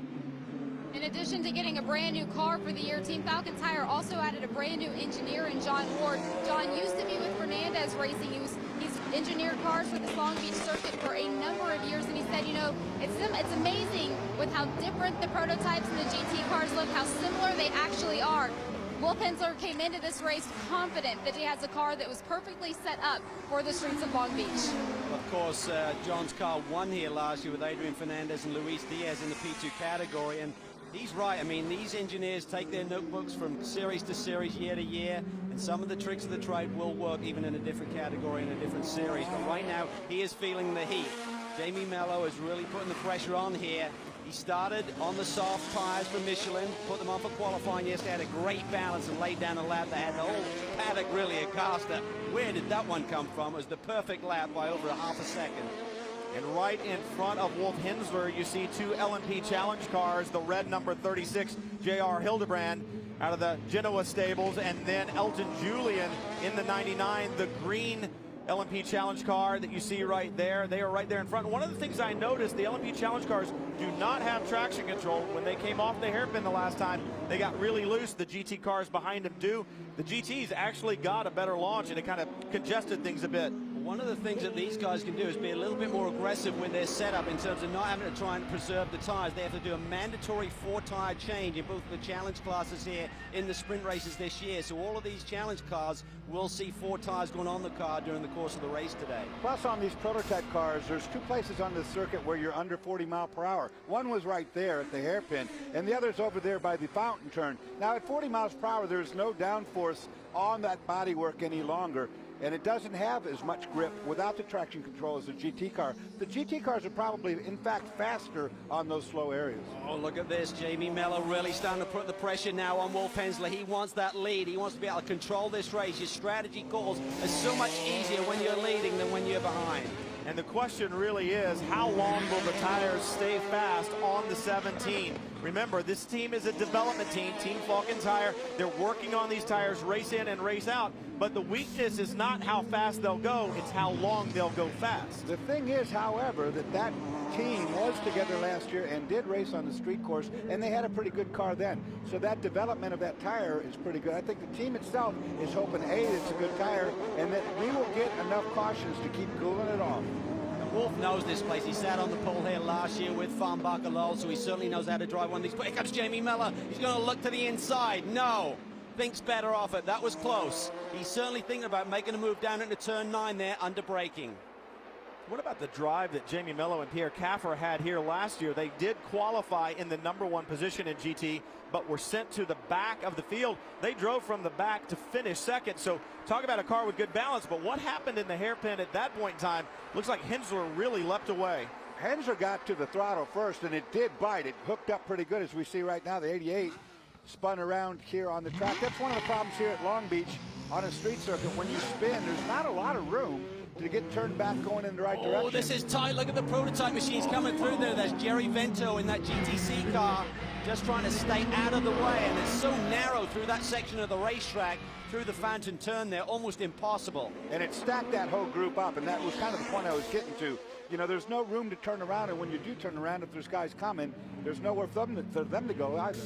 Speaker 7: In addition to getting a brand new car for the year, Team Falcon Tire also added a brand new engineer in John Ward. John used to be with Fernandez Racing. He's engineered cars for this Long Beach circuit for a number of years, and he said, you know, it's amazing with how different the prototypes and the GT cars look, how similar they actually are. Wolf Hensler came into this race confident that he has a car that was perfectly set up for the streets of Long Beach.
Speaker 4: Of course, John's car won here last year with Adrian Fernandez and Luis Diaz in the P2 category, and He's right. I mean, these engineers take their notebooks from series to series, year to year, and some of the tricks of the trade will work even in a different category, in a different series. But right now, he is feeling the heat. Jamie Mello is really putting the pressure on here. He started on the soft tires for Michelin, put them on for qualifying yesterday, had a great balance and laid down a lap that had the whole paddock really aghast at where did that one come from. It was the perfect lap by over a half a second.
Speaker 1: And right in front of Wolf Hensler, you see two LMP Challenge cars, the red number 36, J.R. Hildebrand out of the Genoa stables, and then Elton Julian in the 99, the green LMP Challenge car that you see right there. They are right there in front. One of the things I noticed, the LMP Challenge cars do not have traction control. When they came off the hairpin the last time, they got really loose. The GT cars behind them do. The GTs actually got a better launch, and it kind of congested things a bit.
Speaker 4: One of the things that these guys can do is be a little bit more aggressive with their setup in terms of not having to try and preserve the tires. They have to do a mandatory 4-tire change in both the challenge classes here in the sprint races this year. So all of these challenge cars will see 4 tires going on the car during the course of the race today.
Speaker 3: Plus, on these prototype cars, there's 2 places on the circuit where you're under 40 miles per hour. One was right there at the hairpin, and the other's over there by the fountain turn. Now, at 40 miles per hour, there's no downforce on that bodywork any longer, and it doesn't have as much grip without the traction control as the GT car. The GT cars are probably, in fact, faster on those slow areas.
Speaker 4: Oh, look at this. Jamie Mello really starting to put the pressure now on Wolf Hensler. He wants that lead. He wants to be able to control this race. Your strategy calls are so much easier when you're leading than when you're behind.
Speaker 1: And the question really is, how long will the tires stay fast on the 17? Remember, this team is a development team, Team Falcon Tire. They're working on these tires race in and race out. But the weakness is not how fast they'll go, it's how long they'll go fast.
Speaker 3: The thing is, however, that team was together last year and did race on the street course, and they had a pretty good car then. So that development of that tire is pretty good. I think the team itself is hoping, A, it's a good tire, and that we will get enough cautions to keep cooling it off.
Speaker 4: Wolf knows this place. He sat on the pole here last year with Farnbacher Lowell, so he certainly knows how to drive one of these. But here comes Jamie Mello. He's going to look to the inside. No. Thinks better off it. That was close. He's certainly thinking about making a move down into turn 9 there under braking.
Speaker 1: What about the drive that Jamie Mello and Pierre Caffer had here last year? They did qualify in the #1 position in GT, but were sent to the back of the field. They drove from the back to finish second. So talk about a car with good balance. But what happened in the hairpin at that point in time? Looks like Hensler really leapt away.
Speaker 3: Hensler got to the throttle first, and it did bite. It hooked up pretty good, as we see right now. The 88 spun around here on the track. That's one of the problems here at Long Beach on a street circuit. When you spin, there's not a lot of room to get turned back going in the right direction.
Speaker 4: Oh, this is tight. Look at the prototype machines coming through there. There's Jerry Vento in that GTC car just trying to stay out of the way, and it's so narrow through that section of the racetrack, through the fountain turn there, almost impossible.
Speaker 3: And it stacked that whole group up, and that was kind of the point I was getting to. You know, there's no room to turn around, and when you do turn around, if there's guys coming, there's nowhere for them to go either.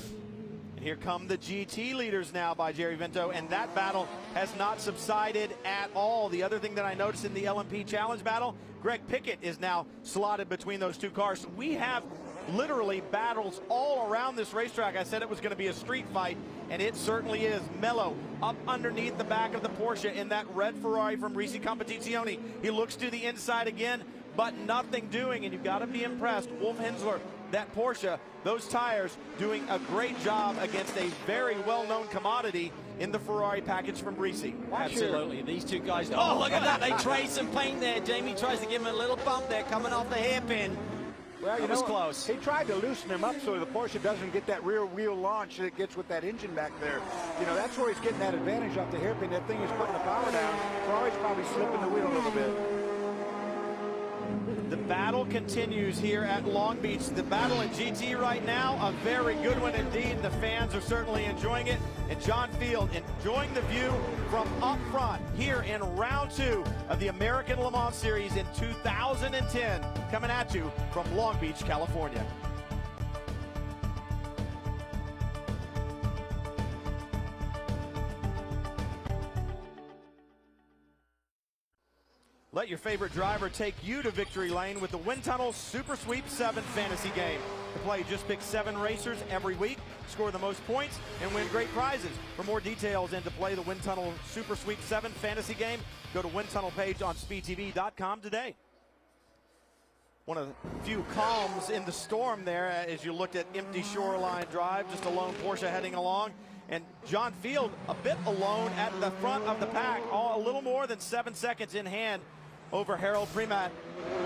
Speaker 1: Here come the GT leaders now by Jerry Vento, and that battle has not subsided at all. The other thing that I noticed in the LMP Challenge battle, Greg Pickett is now slotted between those two cars. So we have literally battles all around this racetrack. I said it was going to be a street fight, and it certainly is. Mello up underneath the back of the Porsche in that red Ferrari from Risi Competizione. He looks to the inside again, but nothing doing, and you've got to be impressed. Wolf Hensler, that Porsche, those tires doing a great job against a very well-known commodity in the Ferrari package from Risi.
Speaker 4: Absolutely. These two guys, oh, look at that. They trade some paint there. Jamie tries to give him a little bump there coming off the hairpin.
Speaker 3: Well,
Speaker 4: that was close.
Speaker 3: He tried to loosen him up so the Porsche doesn't get that rear wheel launch that it gets with that engine back there. You know, that's where he's getting that advantage off the hairpin. That thing is putting the power down. Ferrari's probably slipping the wheel a little bit.
Speaker 1: The battle continues here at Long Beach. The battle in GT right now, a very good one indeed. The fans are certainly enjoying it. And John Field enjoying the view from up front here in round 2 of the American Le Mans Series in 2010. Coming at you from Long Beach, California. Let your favorite driver take you to victory lane with the Wind Tunnel Super Sweep 7 fantasy game. To play, just pick 7 racers every week, score the most points, and win great prizes. For more details and to play the Wind Tunnel Super Sweep 7 fantasy game, go to Wind Tunnel page on speedtv.com today. one of the few calms in the storm there as you looked at empty shoreline drive, just a lone Porsche heading along. And John Field a bit alone at the front of the pack, a little more than 7 seconds in hand over Harold Primat,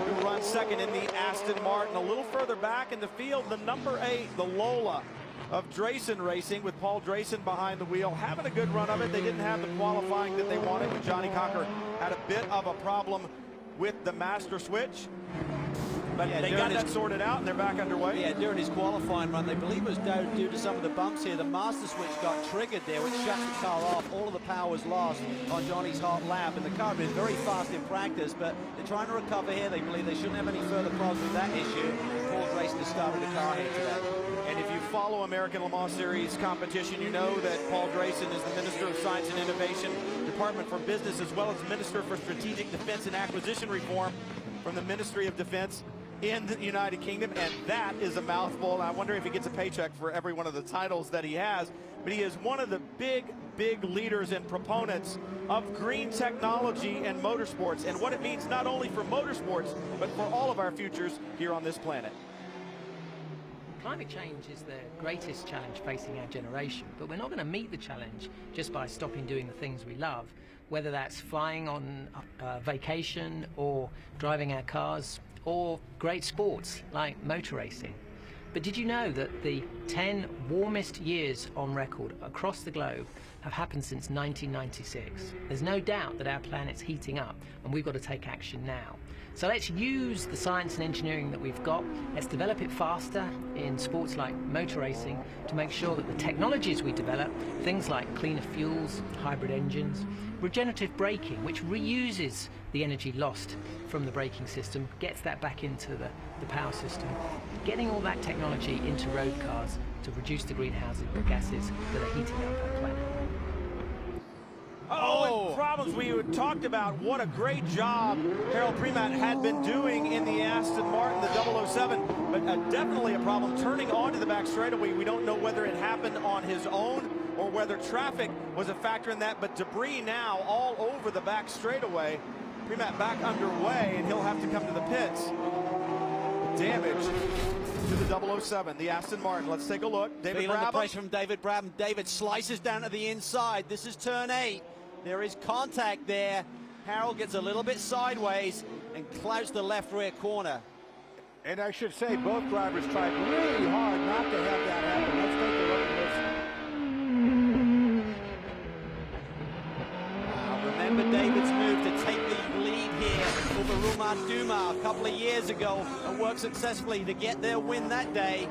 Speaker 1: who runs second in the Aston Martin. A little further back in the field, the number 8, the Lola of Drayson Racing, with Paul Drayson behind the wheel, having a good run of it. They didn't have the qualifying that they wanted, and Johnny Cocker had a bit of a problem with the master switch. But they got that sorted out, and they're back underway.
Speaker 4: Yeah, during his qualifying run, they believe it was due to some of the bumps here. The master switch got triggered there, which shuts the car off. All of the power was lost on Johnny's hot lap, and the car had been very fast in practice, but they're trying to recover here. They believe they shouldn't have any further problems with that issue. Paul Drayson has started the car here today.
Speaker 1: And if you follow American Le Mans Series competition, you know that Paul Drayson is the Minister of Science and Innovation, Department for Business, as well as Minister for Strategic Defense and Acquisition Reform from the Ministry of Defense in the United Kingdom, and that is a mouthful. I wonder if he gets a paycheck for every one of the titles that he has, but he is one of the big leaders and proponents of green technology and motorsports, and what it means not only for motorsports, but for all of our futures here on this planet.
Speaker 18: Climate change is the greatest challenge facing our generation, but we're not going to meet the challenge just by stopping doing the things we love, whether that's flying on vacation or driving our cars, or great sports like motor racing. But did you know that the 10 warmest years on record across the globe have happened since 1996? There's no doubt that our planet's heating up, and we've got to take action now. So let's use the science and engineering that we've got. Let's develop it faster in sports like motor racing to make sure that the technologies we develop, things like cleaner fuels, hybrid engines, regenerative braking, which reuses the energy lost from the braking system, gets that back into the power system, getting all that technology into road cars to reduce the greenhouse gases that are heating up our planet.
Speaker 1: And problems we talked about. What a great job Harold Primat had been doing in the Aston Martin, the 007, but definitely a problem turning onto the back straightaway. We don't know whether it happened on his own or whether traffic was a factor in that, but debris now all over the back straightaway. Primat back underway, and he'll have to come to the pits. Damage to the 007, the Aston Martin. Let's take a look. David
Speaker 4: Feeling the
Speaker 1: Brabham.
Speaker 4: pressure from David Brabham. David slices down to the inside. This is turn 8. There is contact there. Harold gets a little bit sideways and clouts the left rear corner.
Speaker 3: And I should say, both drivers tried really hard not to have that happen. Let's take a look at this.
Speaker 4: Remember David's move to take the lead here over Romain Dumas a couple of years ago and worked successfully to get their win that day.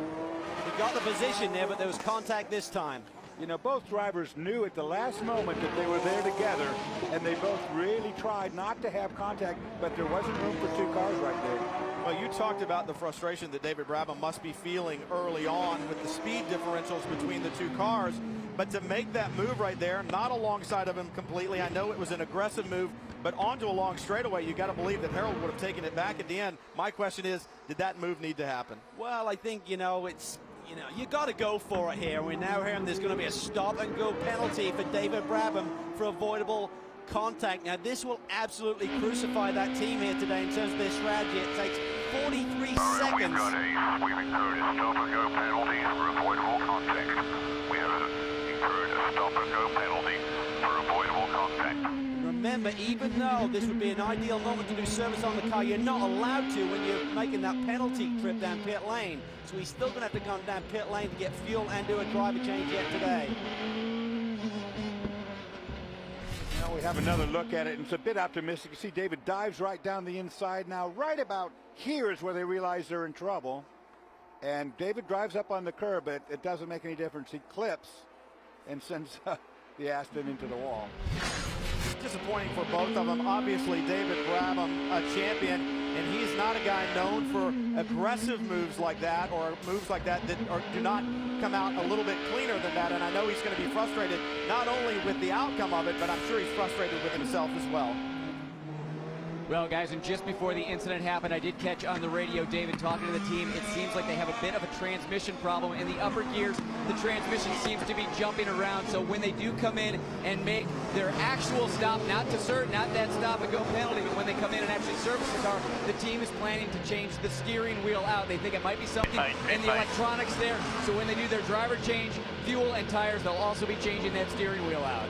Speaker 4: He got the position there, but there was contact this time.
Speaker 3: You know, both drivers knew at the last moment that they were there together, and they both really tried not to have contact, but there wasn't room for two cars right there.
Speaker 1: Well, you talked about the frustration that David Brabham must be feeling early on with the speed differentials between the two cars, but to make that move right there, not alongside of him completely. I know it was an aggressive move, but onto a long straightaway, you got to believe that Harold would have taken it back at the end. My question is, did that move need to happen?
Speaker 4: Well, I think, you know, you got to go for it here. We're now hearing there's going to be a stop-and-go penalty for David Brabham for avoidable contact. Now, this will absolutely crucify that team here today in terms of their strategy. It takes 43 seconds.
Speaker 19: We've incurred a stop-and-go penalty for avoidable contact. We have incurred a stop-and-go penalty for avoidable contact.
Speaker 4: Remember, even though this would be an ideal moment to do service on the car, you're not allowed to when you're making that penalty trip down pit lane. So he's still going to have to come down pit lane to get fuel and do a driver change yet today.
Speaker 3: Now we have another look at it, and it's a bit optimistic. You see David dives right down the inside. Now, right about here is where they realize they're in trouble. And David drives up on the curb, but it doesn't make any difference. He clips and sends the Aston into the wall.
Speaker 1: Disappointing for both of them. Obviously, David Brabham, a champion, and he's not a guy known for aggressive moves like that, or moves like that do not come out a little bit cleaner than that. And I know he's going to be frustrated not only with the outcome of it, but I'm sure he's frustrated with himself as well.
Speaker 5: Well, guys, and just before the incident happened, I did catch on the radio David talking to the team. It seems like they have a bit of a transmission problem. In the upper gears, the transmission seems to be jumping around. So when they do come in and make their actual stop, not that stop and go penalty, but when they come in and actually service the car, the team is planning to change the steering wheel out. They think it might be something in the electronics there. So when they do their driver change, fuel and tires, they'll also be changing that steering wheel out.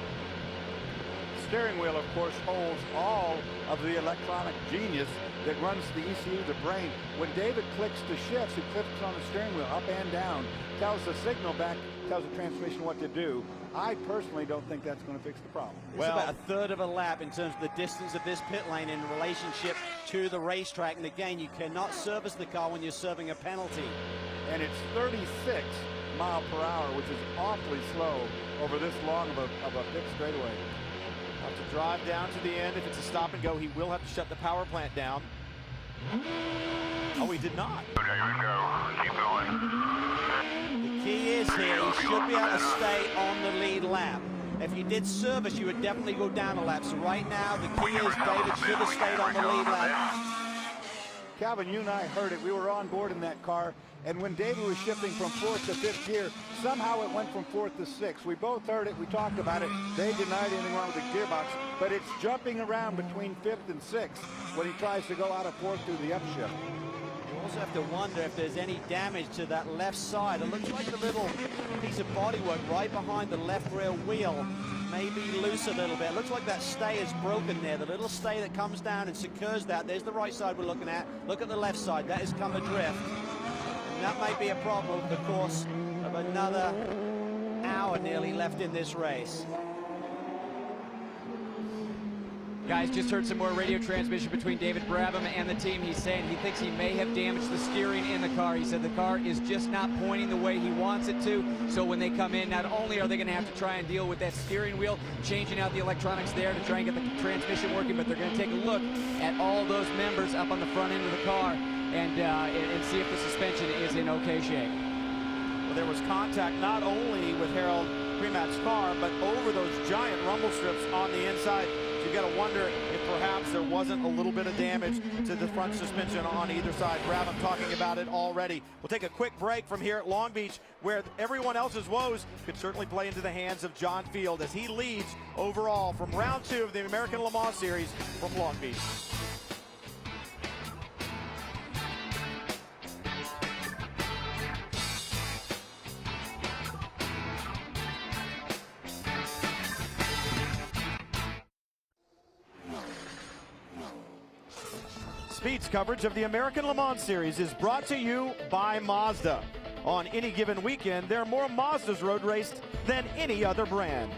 Speaker 3: Steering wheel, of course, holds all of the electronic genius that runs the ECU, the brain. When David clicks the shifts, he clicks on the steering wheel up and down, tells the signal back, tells the transmission what to do. I personally don't think that's going to fix the problem.
Speaker 4: It's about a third of a lap in terms of the distance of this pit lane in relationship to the racetrack. And again, you cannot service the car when you're serving a penalty.
Speaker 3: And it's 36 mile per hour, which is awfully slow over this long of a pit straightaway.
Speaker 1: Have to drive down to the end. If it's a stop and go, he will have to shut the power plant down. Oh, he did not.
Speaker 19: Okay, here we go. Keep going.
Speaker 4: The key is here, he should be able to stay on the lead lap. If you did service, you would definitely go down a lap. So right now, the key is David should have stayed on the lead lap.
Speaker 3: Calvin, you and I heard it. We were on board in that car. And when David was shifting from 4th to 5th gear, somehow it went from 4th to 6th. We both heard it. We talked about it. They denied anything wrong with the gearbox. But it's jumping around between 5th and 6th when he tries to go out of 4th through the upshift.
Speaker 4: You also have to wonder if there's any damage to that left side. It looks like the little piece of bodywork right behind the left rear wheel may be loose a little bit. It looks like that stay is broken there. The little stay that comes down and secures that. There's the right side we're looking at. Look at the left side. That has come adrift. And that may be a problem over the course of another hour nearly left in this race.
Speaker 5: Guys, just heard some more radio transmission between David Brabham and the team. He's saying he thinks he may have damaged the steering in the car. He said the car is just not pointing the way he wants it to. So when they come in, not only are they going to have to try and deal with that steering wheel, changing out the electronics there to try and get the transmission working, but they're going to take a look at all those members up on the front end of the car and see if the suspension is in okay shape.
Speaker 1: Well, there was contact not only with Harold Primat's car, but over those giant rumble strips on the inside. You got to wonder if perhaps there wasn't a little bit of damage to the front suspension on either side. Brabham talking about it already. We'll take a quick break from here at Long Beach, where everyone else's woes could certainly play into the hands of John Field as he leads overall from round 2 of the American Le Mans Series from Long Beach. Speed's coverage of the American Le Mans Series is brought to you by Mazda. On any given weekend, there are more Mazdas road raced than any other brand.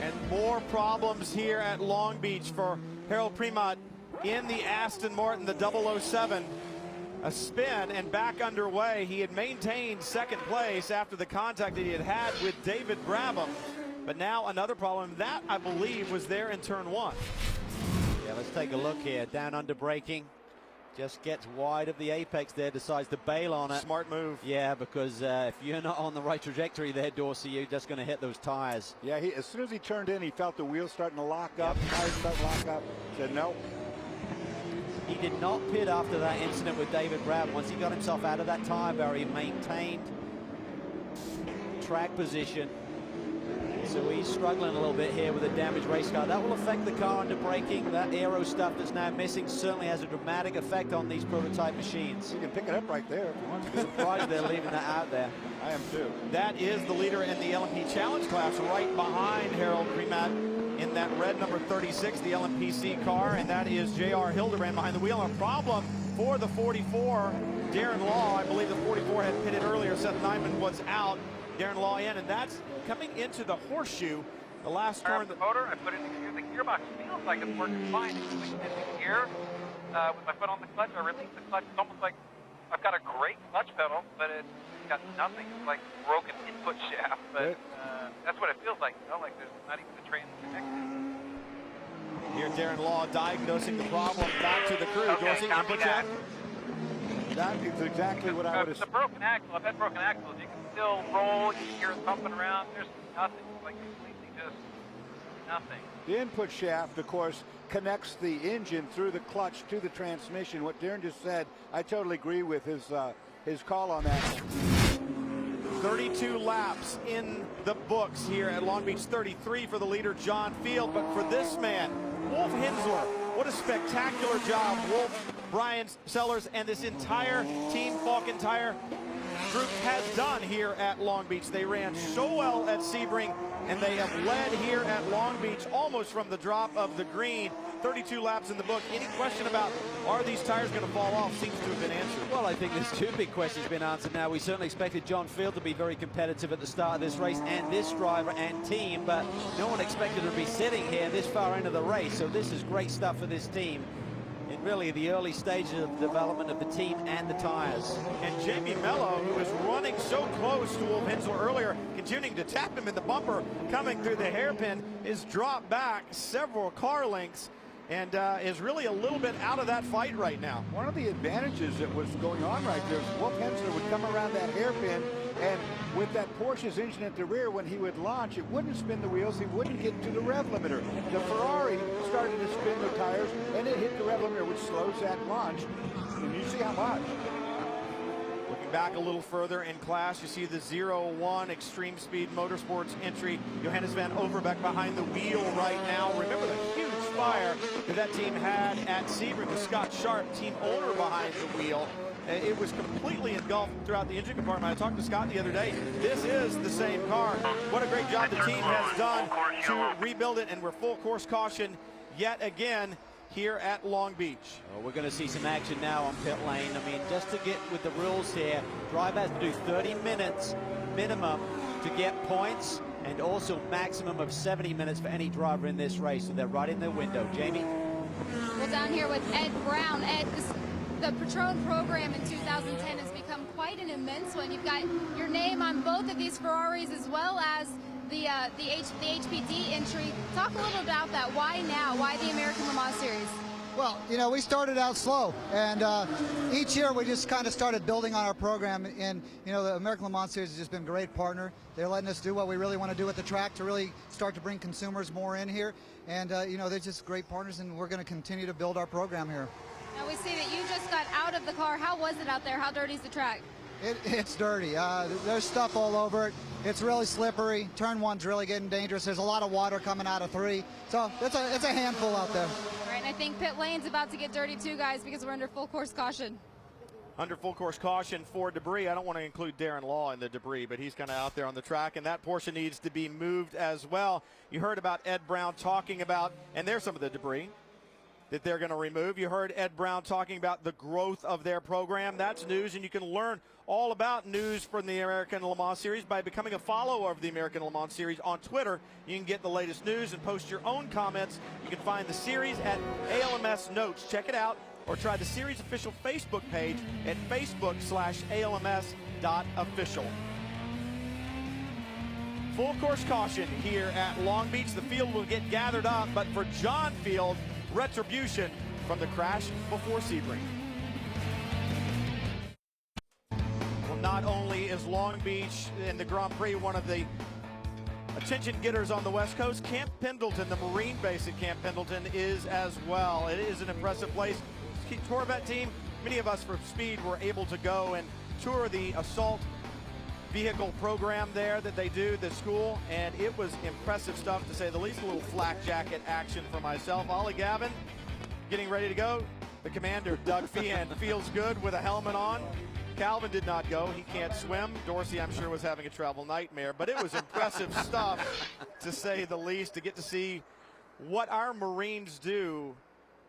Speaker 1: And more problems here at Long Beach for Harold Primat in the Aston Martin, the 007. A spin and back underway. He had maintained second place after the contact that he had had with David Brabham. But now another problem. That, I believe, was there in turn 1.
Speaker 4: Yeah, let's take a look here. Down under braking. Just gets wide of the apex there, decides to bail on it.
Speaker 1: Smart move.
Speaker 4: Yeah, because if you're not on the right trajectory there, Dorsey, you're just going to hit those tires.
Speaker 3: Yeah, as soon as he turned in, he felt the wheels starting to lock up. Tires starting to lock up. Said no.
Speaker 4: He did not pit after that incident with David Brabham. Once he got himself out of that tire barrier, he maintained track position. So he's struggling a little bit here with a damaged race car. That will affect the car under braking. That aero stuff that's now missing certainly has a dramatic effect on these prototype machines.
Speaker 3: You can pick it up right there if you want to.
Speaker 4: I'm surprised they're leaving that out there.
Speaker 3: I am too.
Speaker 1: That is the leader in the LMP Challenge class, right behind Harold Primat in that red number 36, the LMPC car, and that is J.R. Hildebrand behind the wheel. A problem for the 44, Darren Law. I believe the 44 had pitted earlier. Seth Nyman was out. Darren Law in, and that's coming into the horseshoe. The last turn.
Speaker 20: The motor, I put it in gear. The gearbox feels like it's working fine. It's in the gear. With my foot on the clutch, I release the clutch. It's almost like I've got a great clutch pedal, but it's got nothing. It's like broken input shaft. But that's what it feels like. You know, like there's not even the train connected.
Speaker 1: Here, Darren Law diagnosing the problem. Back to the crew.
Speaker 20: Okay,
Speaker 1: Dorsey, input shaft.
Speaker 3: That is exactly what I would have.
Speaker 20: It's a broken axle. I've had broken axles. You can still roll. You can hear it thumping around. There's nothing. It's like completely just nothing.
Speaker 3: The input shaft, of course, connects the engine through the clutch to the transmission. What Darren just said, I totally agree with his call on that.
Speaker 1: 32 laps in the books here at Long Beach, 33 for the leader, John Field. But for this man, Wolf Hensler, what a spectacular job Wolf, Brian Sellers, and this entire Team Falcon Tire group has done here at Long Beach. They ran so well at Sebring, and they have led here at Long Beach almost from the drop of the green. 32 laps in the book. Any question about are these tires going to fall off seems to have been answered.
Speaker 4: Well, I think there's two big questions been answered now. We certainly expected John Field to be very competitive at the start of this race, and this driver and team, but no one expected to be sitting here this far into the race. So this is great stuff for this team in really the early stages of development of the team and the tires.
Speaker 1: And Jamie Mello, who was running so close to Wolf Hensler earlier, continuing to tap him in the bumper, coming through the hairpin, is dropped back several car lengths and is really a little bit out of that fight right now.
Speaker 3: One of the advantages that was going on right there is Wolf Hensler would come around that hairpin, and with that Porsche's engine at the rear, when he would launch, it wouldn't spin the wheels, he wouldn't get to the rev limiter. The Ferrari started to spin the tires, and it hit the rev limiter, which slows that launch. And you see how much.
Speaker 1: Looking back a little further in class, you see the 01 Extreme Speed Motorsports entry. Johannes van Overbeek behind the wheel right now. Remember the huge fire that team had at Sebring with Scott Sharp, team owner, behind the wheel. It was completely engulfed throughout the engine compartment. I talked to Scott the other day. This is the same car. What a great job the team has done to rebuild it, and we're full course caution yet again here at Long Beach.
Speaker 4: Well, we're going to see some action now on pit lane. I mean, just to get with the rules here, driver has to do 30 minutes minimum to get points, and also maximum of 70 minutes for any driver in this race. So they're right in their window. Jamie?
Speaker 7: Well, down here with Ed Brown. Ed, the Patron program in 2010 has become quite an immense one. You've got your name on both of these Ferraris as well as the HPD entry. Talk a little about that. Why now? Why the American Le Mans Series?
Speaker 21: Well, you know, we started out slow, and each year we just kind of started building on our program. And you know, the American Le Mans Series has just been a great partner. They're letting us do what we really want to do at the track to really start to bring consumers more in here. And you know, they're just great partners, and we're going to continue to build our program here.
Speaker 7: Now we see that you just got out of the car. How was it out there? How dirty is the track?
Speaker 21: It's dirty. There's stuff all over it. It's really slippery. Turn one's really getting dangerous. There's a lot of water coming out of 3. So it's a handful out there.
Speaker 7: All right, and I think pit lane's about to get dirty too, guys, because we're under full course caution.
Speaker 1: Under full course caution for debris. I don't want to include Darren Law in the debris, but he's kind of out there on the track, and that portion needs to be moved as well. You heard about Ed Brown talking about, and there's some of the debris that they're going to remove. You heard Ed Brown talking about the growth of their program. That's news, and you can learn all about news from the American Le Mans Series by becoming a follower of the American Le Mans Series on Twitter. You can get the latest news and post your own comments. You can find the series at ALMS Notes. Check it out, or try the series official Facebook page at facebook.com/ALMS.official. Full course caution here at Long Beach. The field will get gathered up, but for John Field, retribution from the crash before Sebring. Well, not only is Long Beach in the Grand Prix one of the attention getters on the West Coast, Camp Pendleton, the Marine base at Camp Pendleton, is as well. It is an impressive place. Corvette team, many of us from Speed were able to go and tour the assault vehicle program there that they do, the school, and it was impressive stuff, to say the least. A little flak jacket action for myself. Ollie Gavin getting ready to go. The commander, Doug Feehan, feels good with a helmet on. Calvin did not go. He can't swim. Dorsey, I'm sure, was having a travel nightmare, but it was impressive stuff, to say the least, to get to see what our Marines do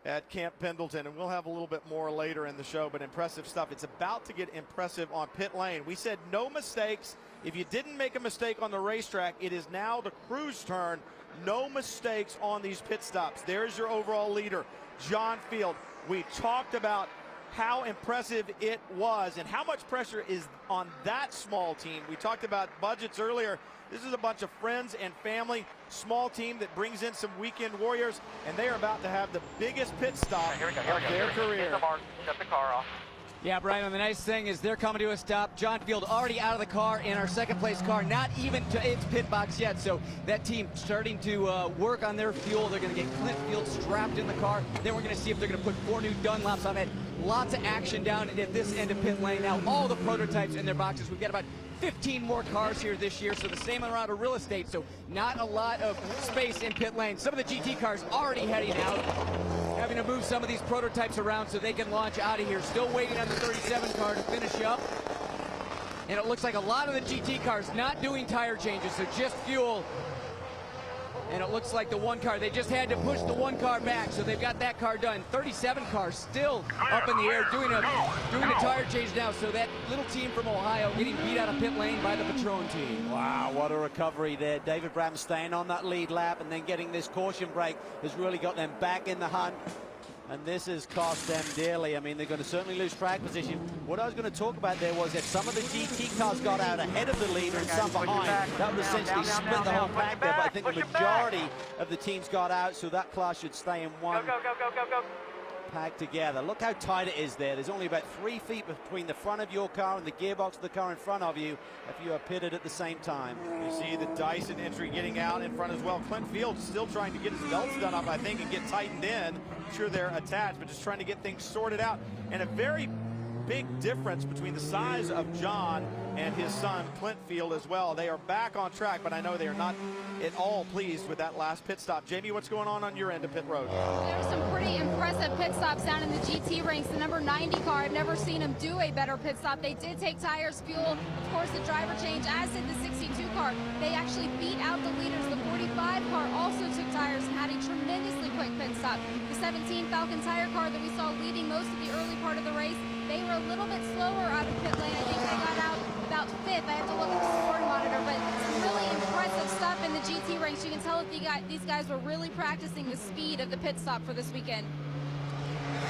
Speaker 1: at Camp Pendleton, and we'll have a little bit more later in the show, but impressive stuff. It's about to get impressive on pit lane. We said no mistakes. If you didn't make a mistake on the racetrack, it is now the crew's turn. No mistakes on these pit stops. There's your overall leader, John Field. We talked about how impressive it was and how much pressure is on that small team. We talked about budgets earlier. This is a bunch of friends and family, small team that brings in some weekend warriors, and they are about to have the biggest pit stop of their career.
Speaker 20: Shut the car off.
Speaker 5: Yeah, Brian, the nice thing is they're coming to a stop. John Field already out of the car in our second place car, not even to its pit box yet. So that team starting to work on their fuel. They're going to get Clint Field strapped in the car. Then we're going to see if they're going to put 4 new Dunlops on it. Lots of action down at this end of pit lane now. All the prototypes in their boxes. We've got about 15 more cars here this year, so the same amount of real estate, so not a lot of space in pit lane. Some of the GT cars already heading out, having to move some of these prototypes around so they can launch out of here. Still waiting on the 37 car to finish up. And it looks like a lot of the GT cars not doing tire changes, so just fuel. And it looks like the one car, they just had to push the one car back, so they've got that car done. 37 cars still up in the air doing a tire change now. So that little team from Ohio getting beat out of pit lane by the Patron team.
Speaker 4: Wow, what a recovery there. David Bram staying on that lead lap and then getting this caution break has really got them back in the hunt. And this has cost them dearly. I mean, they're going to certainly lose track position. What I was going to talk about there was if some of the GT cars got out ahead of the leader and some behind, that would essentially split the whole pack there. But I think the majority of the teams got out, so that class should stay in one pack together. Look how tight it is there. There's only about 3 feet between the front of your car and the gearbox of the car in front of you if you are pitted at the same time.
Speaker 1: You see the Dyson entry getting out in front as well. Clint Field still trying to get his belts done up, I think, and get tightened in. I'm sure they're attached, but just trying to get things sorted out. And a very big difference between the size of John and his son Clint Field as well. They are back on track, but I know they are not at all pleased with that last pit stop. Jamie, what's going on your end of pit road?
Speaker 7: There's some pretty impressive pit stops down in the GT ranks. The number 90 car, I've never seen him do a better pit stop. They did take tires, fuel, of course the driver change, as did the 62 car. They actually beat out the leaders. The 45 car also took tires and had a tremendously quick pit stop. The 17 Falcon tire car that we saw leading most of the early part of the race, they were a little bit slower out of pit lane. I think they got out about 5th. I have to look at the scoring monitor, but some really impressive stuff in the GT ranks. You can tell that these guys were really practicing the speed of the pit stop for this weekend.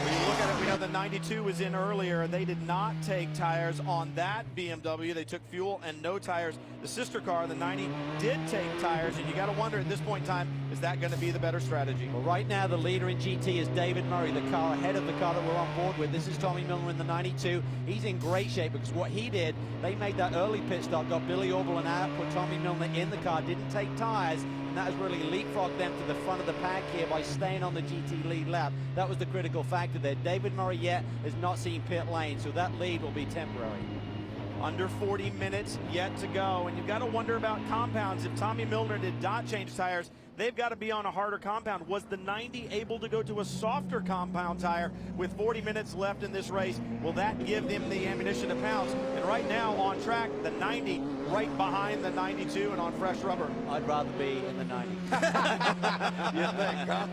Speaker 1: When you look at it, we know the 92 was in earlier. They did not take tires on that BMW. They took fuel and no tires. The sister car, the 90, did take tires, and you got to wonder at this point in time, is that going to be the better strategy?
Speaker 4: Well, right now the leader in GT is David Murray, the car ahead of the car that we're on board with. This is Tommy Milner in the 92. He's in great shape because what he did, they made that early pit stop, got Billy Oberlin out, put Tommy Milner in the car, didn't take tires, and that has really leapfrogged them to the front of the pack here by staying on the GT lead lap. That was the critical factor there. David Murray yet has not seen pit lane, so that lead will be temporary.
Speaker 1: Under 40 minutes yet to go, and you've got to wonder about compounds. If Tommy Milner did not change tires, they've got to be on a harder compound. Was the 90 able to go to a softer compound tire with 40 minutes left in this race? Will that give them the ammunition to pounce? And right now on track, the 90 right behind the 92 and on fresh rubber.
Speaker 4: I'd rather be in the 90.
Speaker 1: You think, huh?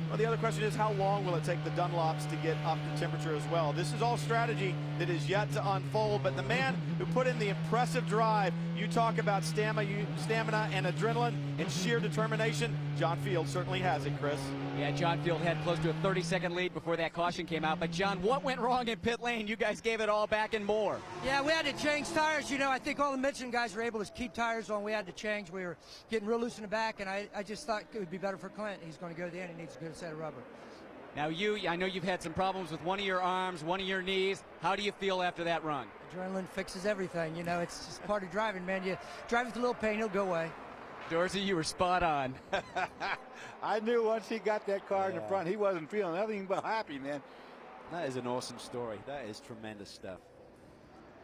Speaker 1: Well, the other question is, how long will it take the Dunlops to get up to temperature as well? This is all strategy that is yet to unfold, but the man who put in the impressive drive, you talk about stamina and adrenaline and sheer determination, John Field certainly has it, Chris.
Speaker 5: Yeah, John Field had close to a 30-second lead before that caution came out. But, John, what went wrong in pit lane? You guys gave it all back and more.
Speaker 2: Yeah, we had to change tires. You know, I think all the Michelin guys were able to keep tires on. We had to change. We were getting real loose in the back, and I just thought it would be better for Clint. He's going to go to the end. He needs a good set of rubber.
Speaker 5: Now, I know you've had some problems with one of your arms, one of your knees. How do you feel after that run?
Speaker 2: Adrenaline fixes everything. You know, it's just part of driving, man. You drive with a little pain, it'll go away.
Speaker 5: Dorsey, you were spot on.
Speaker 3: I knew once he got that car in the front, he wasn't feeling anything but happy, man.
Speaker 4: That is an awesome story. That is tremendous stuff.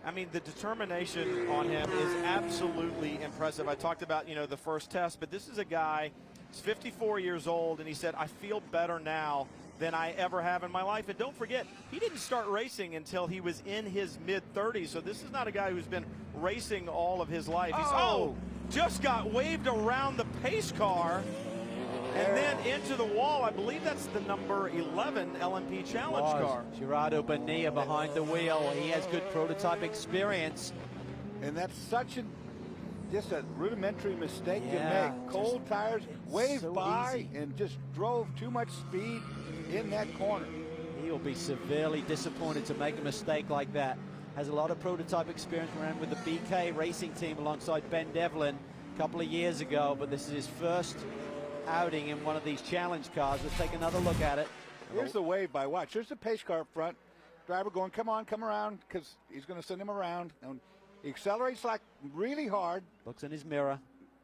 Speaker 1: I mean, the determination on him is absolutely impressive. I talked about, the first test, but this is a guy, he's 54 years old, and he said, I feel better now than I ever have in my life. And don't forget, he didn't start racing until he was in his mid-30s, so this is not a guy who's been racing all of his life. He's, just got waved around the pace car and then into the wall. I believe that's the number 11 LMP Challenge car.
Speaker 4: Gerardo Bonilla behind the wheel. He has good prototype experience.
Speaker 3: And that's just a rudimentary mistake to make. Cold tires, waved by, and just drove too much speed in that corner.
Speaker 4: He'll be severely disappointed to make a mistake like that. Has a lot of prototype experience, ran with the BK racing team alongside Ben Devlin a couple of years ago, but this is his first outing in one of these challenge cars. Let's take another look at it.
Speaker 3: Here's the wave by watch. There's the pace car up front. Driver going, come on, come around, because he's going to send him around. And he accelerates like really hard.
Speaker 4: Looks in his mirror.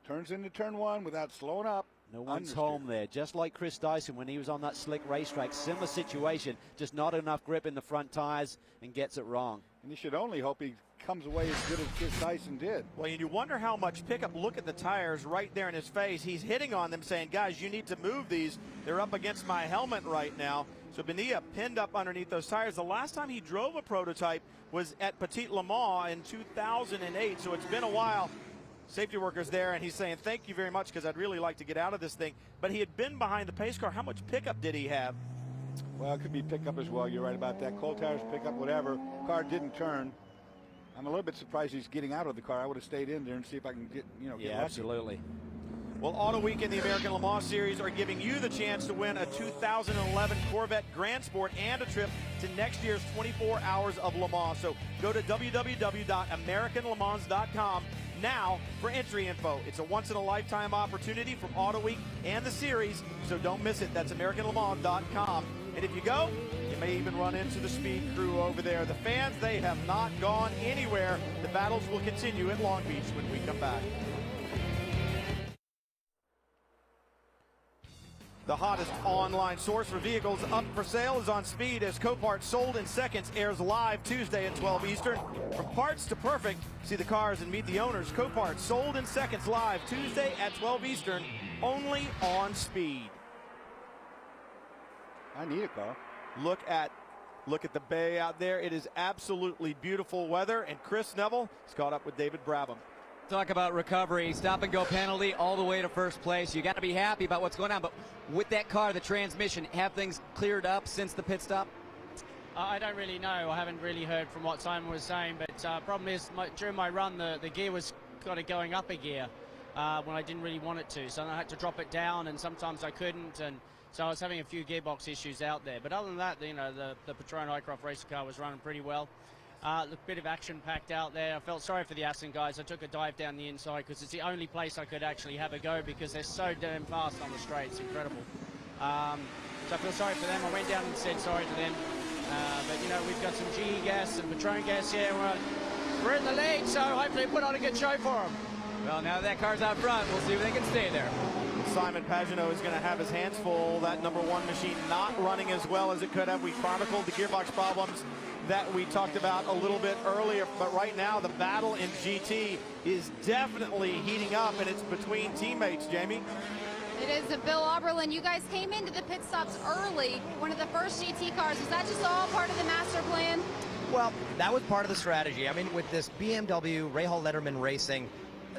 Speaker 3: Turns into turn one without slowing up.
Speaker 4: No one's home there. Just like Chris Dyson when he was on that slick racetrack. Similar situation. Just not enough grip in the front tires and gets it wrong.
Speaker 3: And you should only hope he comes away as good as Chris Dyson did.
Speaker 1: Well, you wonder how much pickup. Look at the tires right there in his face. He's hitting on them saying, guys, you need to move these. They're up against my helmet right now. So Bonilla pinned up underneath those tires. The last time he drove a prototype was at Petit Le Mans in 2008. So it's been a while. Safety workers there, and he's saying thank you very much because I'd really like to get out of this thing. But he had been behind the pace car. How much pickup did he have?
Speaker 3: Well, it could be pickup as well. You're right about that. Cold tires, pickup, whatever. Car didn't turn. I'm a little bit surprised he's getting out of the car. I would have stayed in there and see if I can get, get lucky.
Speaker 4: Absolutely.
Speaker 1: Well, Auto Week in the American Le Mans Series are giving you the chance to win a 2011 Corvette Grand Sport and a trip to next year's 24 Hours of Le Mans. So go to www.americanlemans.com now for entry info. It's a once-in-a-lifetime opportunity from Auto Week and the series, so don't miss it. That's AmericanLeMans.com. And if you go, you may even run into the speed crew over there. The fans, they have not gone anywhere. The battles will continue at Long Beach when we come back. The hottest online source for vehicles up for sale is on Speed, as Copart Sold in Seconds airs live Tuesday at 12 Eastern. From parts to perfect, see the cars and meet the owners. Copart Sold in Seconds live Tuesday at 12 Eastern, only on Speed.
Speaker 3: I need a car.
Speaker 1: Look at the bay out there. It is absolutely beautiful weather, and Chris Neville is caught up with David Brabham.
Speaker 5: Talk about recovery, stop and go penalty all the way to first place. You got to be happy about what's going on, but with that car, the transmission, have things cleared up since the pit stop?
Speaker 8: I don't really know. I haven't really heard from what Simon was saying, but problem is during my run, the gear was kind of going up a gear when I didn't really want it to, so I had to drop it down, and sometimes I couldn't, and so I was having a few gearbox issues out there. But other than that, the Patron Highcroft racer car was running pretty well. A bit of action packed out there. I felt sorry for the Aston guys. I took a dive down the inside because it's the only place I could actually have a go because they're so damn fast on the straight. It's incredible. So I feel sorry for them. I went down and said sorry to them. But we've got some GE gas and Patron gas here. We're in the lead, so hopefully put on a good show for them.
Speaker 5: Well, now that car's out front, we'll see if they can stay there.
Speaker 1: Simon Pagenaud is going to have his hands full. That #1 machine not running as well as it could have. We chronicled the gearbox problems that we talked about a little bit earlier, but right now the battle in GT is definitely heating up, and it's between teammates, Jamie.
Speaker 7: It is. Bill Oberlin, you guys came into the pit stops early, one of the first GT cars. Was that just all part of the master plan?
Speaker 22: Well, that was part of the strategy. I mean, with this BMW Rahal Letterman Racing,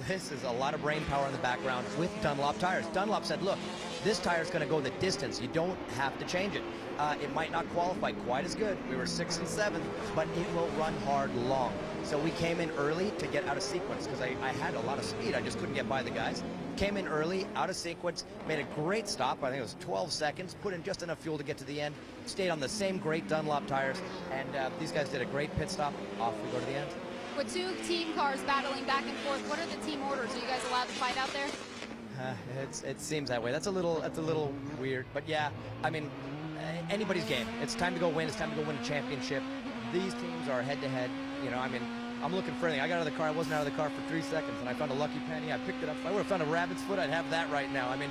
Speaker 22: this is a lot of brain power in the background with Dunlop tires. Dunlop said, look, this tire is going to go the distance. You don't have to change it. It might not qualify quite as good. We were 6th and 7th, but it will run hard long. So we came in early to get out of sequence because I had a lot of speed. I just couldn't get by the guys. Came in early, out of sequence, made a great stop. I think it was 12 seconds, put in just enough fuel to get to the end, stayed on the same great Dunlop tires, and these guys did a great pit stop. Off we go to the end.
Speaker 7: With two team cars battling back and forth, what are the team orders? Are you guys allowed to fight out there?
Speaker 22: It seems that way. That's a little weird, but yeah, I mean, anybody's game. It's time to go win. It's time to go win a championship. These teams are head-to-head. I mean, I'm looking for anything. I got out of the car. I wasn't out of the car for 3 seconds, and I found a lucky penny. I picked it up. If I would have found a rabbit's foot, I'd have that right now. I mean,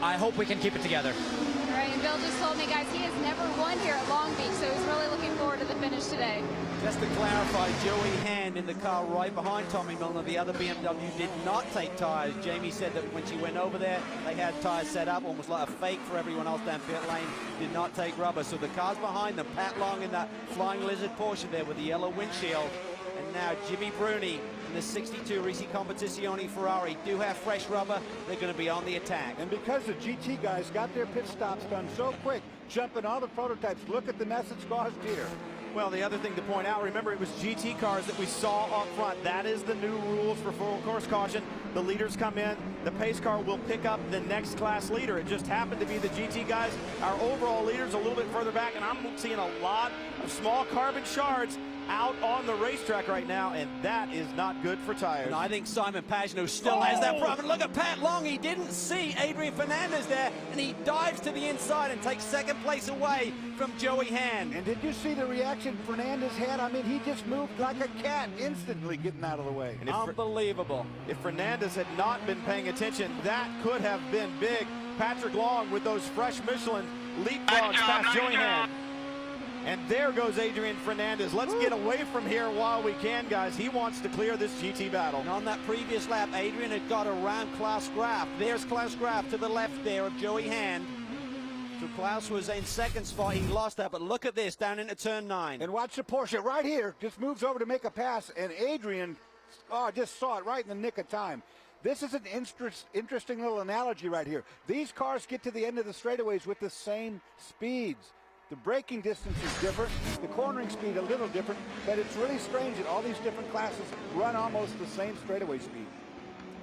Speaker 22: I hope we can keep it together.
Speaker 7: All right, and Bill just told me, guys, he has never won here at Long Beach, so he's really looking forward to the finish today.
Speaker 4: Just to clarify, Joey Hand in the car right behind Tommy Milner, the other BMW, did not take tires. Jamie said that when she went over there, they had tires set up, almost like a fake for everyone else down pit lane, did not take rubber. So the cars behind them, Pat Long in that Flying Lizard Porsche there with the yellow windshield, and now Jimmy Bruni in the 62 Risi Competizione Ferrari do have fresh rubber. They're going to be on the attack.
Speaker 3: And because the GT guys got their pit stops done so quick, jumping all the prototypes, look at the mess it's caused here.
Speaker 1: Well, the other thing to point out, remember, it was GT cars that we saw up front. That is the new rules for full course caution. The leaders come in. The pace car will pick up the next class leader. It just happened to be the GT guys. Our overall leaders a little bit further back, and I'm seeing a lot of small carbon shards out on the racetrack right now, and that is not good for tires.
Speaker 4: And I think Simon Pagenaud still has that problem. Look at Pat Long. He didn't see Adrian Fernandez there, and he dives to the inside and takes second second place away from Joey Hand.
Speaker 3: And did you see the reaction Fernandez had? I mean, he just moved like a cat, instantly getting out of the way.
Speaker 1: And
Speaker 4: Unbelievable.
Speaker 1: If Fernandez had not been paying attention, that could have been big. Patrick Long with those fresh Michelin leapfrogs past Joey Hand. And there goes Adrian Fernandez. Let's get away from here while we can, guys. He wants to clear this GT battle.
Speaker 4: And on that previous lap, Adrian had got around Klaus Graf. There's Klaus Graf to the left there of Joey Hand. So Klaus was in second spot. He lost that, but look at this down into turn 9.
Speaker 3: And watch the Porsche right here. Just moves over to make a pass, and Adrian, just saw it right in the nick of time. This is an interesting little analogy right here. These cars get to the end of the straightaways with the same speeds. The braking distance is different, the cornering speed a little different, but it's really strange that all these different classes run almost the same straightaway speed.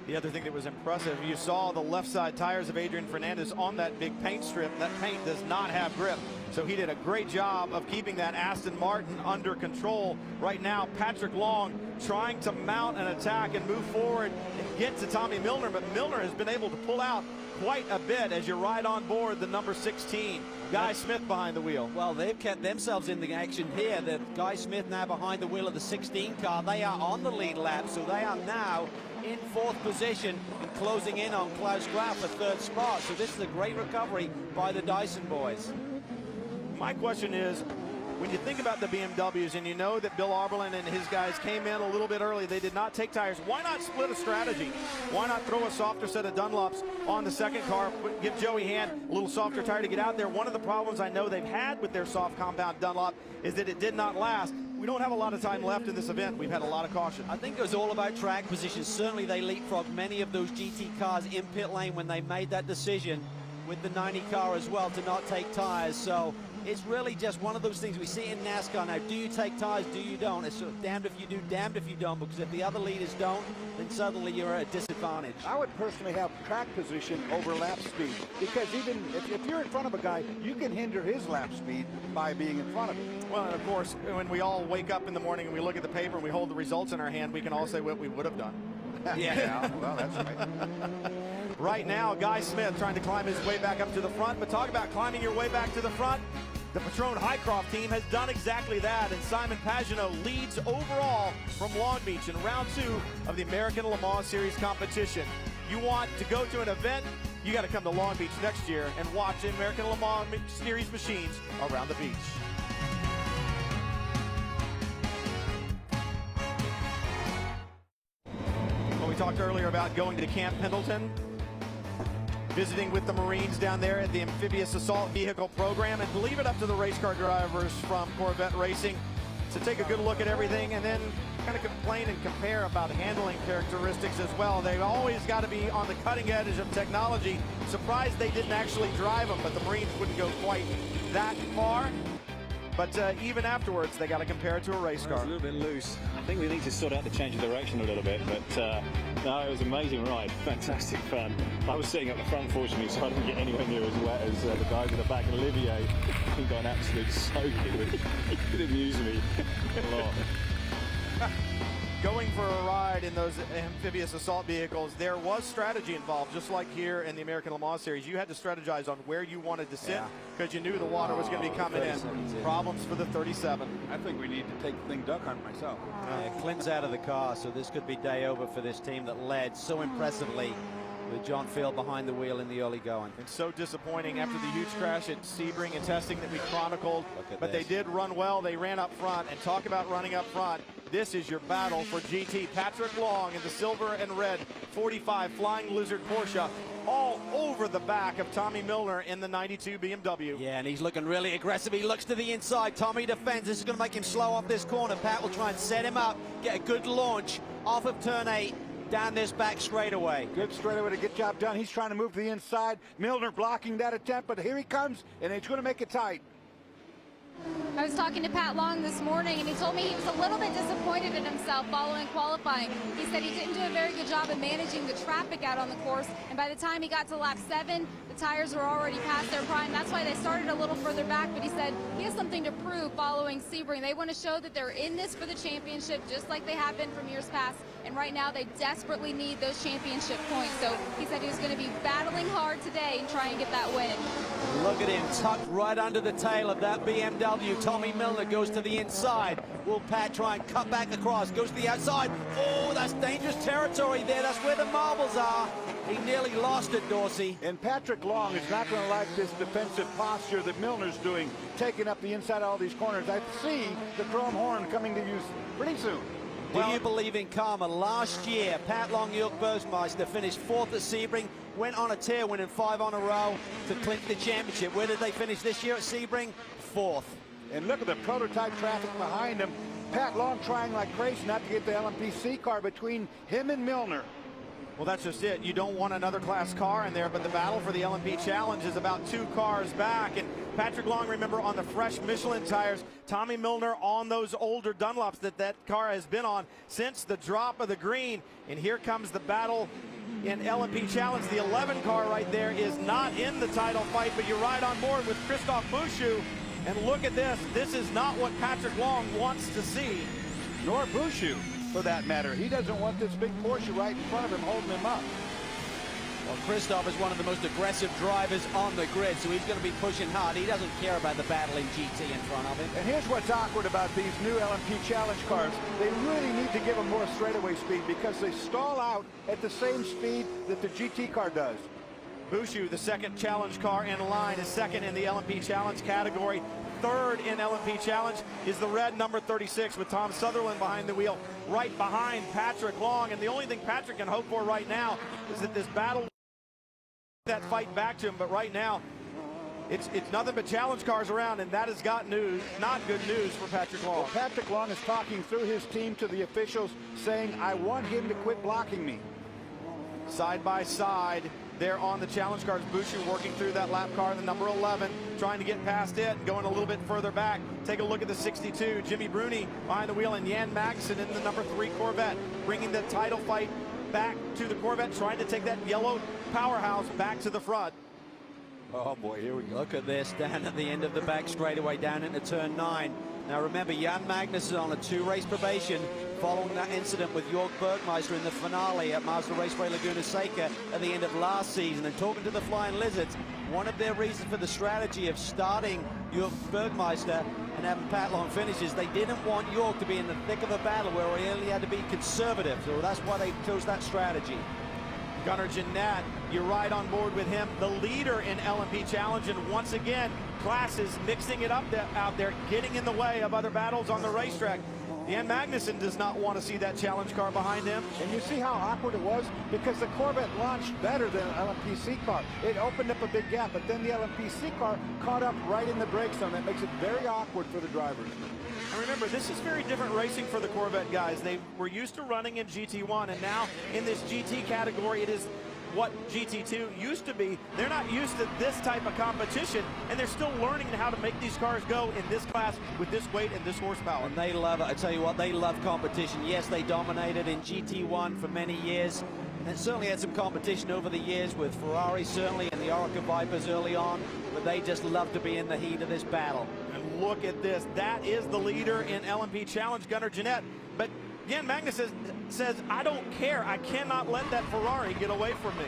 Speaker 1: The other thing that was impressive, you saw the left side tires of Adrian Fernandez on that big paint strip. That paint does not have grip. So he did a great job of keeping that Aston Martin under control. Right now, Patrick Long trying to mount an attack and move forward and get to Tommy Milner, but Milner has been able to pull out quite a bit as you ride on board the number 16. Guy Smith behind the wheel.
Speaker 4: Well, they've kept themselves in the action here. The Guy Smith now behind the wheel of the 16 car. They are on the lead lap, so they are now in 4th position and closing in on Klaus Graf for 3rd spot. So this is a great recovery by the Dyson boys.
Speaker 1: My question is, when you think about the BMWs and you know that Bill Auberlen and his guys came in a little bit early, they did not take tires. Why not split a strategy? Why not throw a softer set of Dunlops on the second car, give Joey Hand a little softer tire to get out there? One of the problems I know they've had with their soft compound Dunlop is that it did not last. We don't have a lot of time left in this event. We've had a lot of caution.
Speaker 4: I think it was all about track position. Certainly they leapfrogged many of those GT cars in pit lane when they made that decision with the 90 car as well to not take tires. So it's really just one of those things we see in NASCAR now. Do you take tires? Do you don't? It's sort of damned if you do, damned if you don't, because if the other leaders don't, then suddenly you're at a disadvantage.
Speaker 3: I would personally have track position over lap speed, because even if you're in front of a guy, you can hinder his lap speed by being in front of him.
Speaker 1: Well, and of course, when we all wake up in the morning and we look at the paper and we hold the results in our hand, we can all say what we would have done.
Speaker 3: Yeah, well, that's right.
Speaker 1: Right now, Guy Smith trying to climb his way back up to the front, but talk about climbing your way back to the front. The Patron Highcroft team has done exactly that, and Simon Pagenaud leads overall from Long Beach in round 2 of the American Le Mans Series competition. You want to go to an event, you got to come to Long Beach next year and watch the American Le Mans Series machines around the beach. Well, we talked earlier about going to Camp Pendleton, visiting with the Marines down there at the Amphibious Assault Vehicle Program, and to leave it up to the race car drivers from Corvette Racing to take a good look at everything and then kind of complain and compare about handling characteristics as well. They've always got to be on the cutting edge of technology. Surprised they didn't actually drive them, but the Marines wouldn't go quite that far. But even afterwards, they got to compare it to a race car.
Speaker 9: It's a little bit loose. I think we need to sort out the change of direction a little bit, but no, it was an amazing ride. Fantastic fun. I was sitting up the front, fortunately, so I didn't get anywhere near as wet as the guys at the back. And Olivier, he got an absolute soaking, which it amused me a lot.
Speaker 1: Going for a ride in those amphibious assault vehicles, there was strategy involved, just like here in the American Le Mans Series. You had to strategize on where you wanted to sit because you knew the water was going to be coming in. Problems for the 37.
Speaker 3: I think we need to take the thing duck hunt myself.
Speaker 4: Clint's out of the car, so this could be day over for this team that led so impressively with John Field behind the wheel in the early going.
Speaker 1: And so disappointing after the huge crash at Sebring and testing that we chronicled. But they did run well. They ran up front. And talk about running up front. This is your battle for GT. Patrick Long in the silver and red 45 Flying Lizard Porsche all over the back of Tommy Milner in the 92 BMW.
Speaker 4: Yeah, and he's looking really aggressive. He looks to the inside. Tommy defends. This is going to make him slow off this corner. Pat will try and set him up, get a good launch off of turn 8. Down this back straightaway.
Speaker 3: Good straightaway to get job done. He's trying to move to the inside. Milner blocking that attempt, but here he comes, and he's going to make it tight.
Speaker 7: I was talking to Pat Long this morning, and he told me he was a little bit disappointed in himself following qualifying. He said he didn't do a very good job of managing the traffic out on the course, and by the time he got to lap 7, the tires were already past their prime. That's why they started a little further back, but he said he has something to prove following Sebring. They want to show that they're in this for the championship, just like they have been from years past. and right now they desperately need those championship points. So he said he was going to be battling hard today and try and get that win.
Speaker 4: Look at him, tucked right under the tail of that BMW. Tommy Milner goes to the inside. Will Pat try and cut back across? Goes to the outside. Oh, that's dangerous territory there. That's where the marbles are. He nearly lost it, Dorsey.
Speaker 3: And Patrick Long is not going to like this defensive posture that Milner's doing, taking up the inside of all these corners. I see the chrome horn coming to use pretty soon.
Speaker 4: Do you believe in karma? Last year, Pat Long-York Bergmeister finished 4th at Sebring, went on a tear, winning 5 on a row to clinch the championship. Where did they finish this year at Sebring? 4th.
Speaker 3: And look at the prototype traffic behind him. Pat Long trying like crazy not to get the LMPC car between him and Milner.
Speaker 1: Well, that's just it. You don't want another class car in there, but the battle for the LMP Challenge is about 2 cars back. And Patrick Long, remember, on the fresh Michelin tires. Tommy Milner on those older Dunlops that car has been on since the drop of the green. And here comes the battle in LMP Challenge. The 11 car right there is not in the title fight, but you're right on board with Christophe Bouchou. And look at this. This is not what Patrick Long wants to see.
Speaker 3: Nor Bouchou, for that matter. He doesn't want this big Porsche right in front of him holding him up.
Speaker 4: Well, Christophe is one of the most aggressive drivers on the grid, so he's going to be pushing hard. He doesn't care about the battle in GT in front of him.
Speaker 3: And here's what's awkward about these new LMP Challenge cars. They really need to give them more straightaway speed because they stall out at the same speed that the GT car does.
Speaker 1: Bouchou, the second challenge car in line, is second in the LMP Challenge category. Third in LMP Challenge is the red number 36 with Tom Sutherland behind the wheel, right behind Patrick Long. And the only thing Patrick can hope for right now is that this battle, that fight back to him. But right now, it's nothing but challenge cars around, and that has got news, not good news for Patrick Long.
Speaker 3: Well, Patrick Long is talking through his team to the officials, saying, I want him to quit blocking me.
Speaker 1: Side by side, there on the challenge cars. Bouchou working through that lap car, the number 11, trying to get past it, going a little bit further back. Take a look at the 62. Jimmy Bruni behind the wheel, and Jan Magnussen in the number 3 Corvette, bringing the title fight back to the Corvette, trying to take that yellow powerhouse back to the front.
Speaker 4: Oh boy, here we go. Look at this, down at the end of the back straightaway, down into turn 9. Now remember, Jan Magnussen on a 2-race probation following that incident with Jörg Bergmeister in the finale at Mazda Raceway Laguna Seca at the end of last season. And talking to the Flying Lizards, one of their reasons for the strategy of starting Jörg Bergmeister and having Pat Long finishes, they didn't want Jörg to be in the thick of a battle where he only had to be conservative. So that's why they chose that strategy.
Speaker 1: Gunnar Jeanette, you're right on board with him, the leader in LMP Challenge, and once again, classes mixing it up out there, getting in the way of other battles on the racetrack. Jan Magnussen does not want to see that challenge car behind him.
Speaker 3: And you see how awkward it was? Because the Corvette launched better than an LMPC car. It opened up a big gap, but then the LMPC car caught up right in the brake zone. That makes it very awkward for the drivers.
Speaker 1: And remember, this is very different racing for the Corvette guys. They were used to running in GT1, and now in this GT category, it is what GT2 used to be. They're not used to this type of competition, and they're still learning how to make these cars go in this class with this weight and this horsepower.
Speaker 4: And they love it. I tell you what, they love competition. Yes, they dominated in GT1 for many years, and certainly had some competition over the years with Ferrari, certainly, and the Oreca Vipers early on, but they just love to be in the heat of this battle.
Speaker 1: And look at this. That is the leader in LMP Challenge, Gunnar Jeanette. But Jan Magnussen says, I don't care. I cannot let that Ferrari get away from me.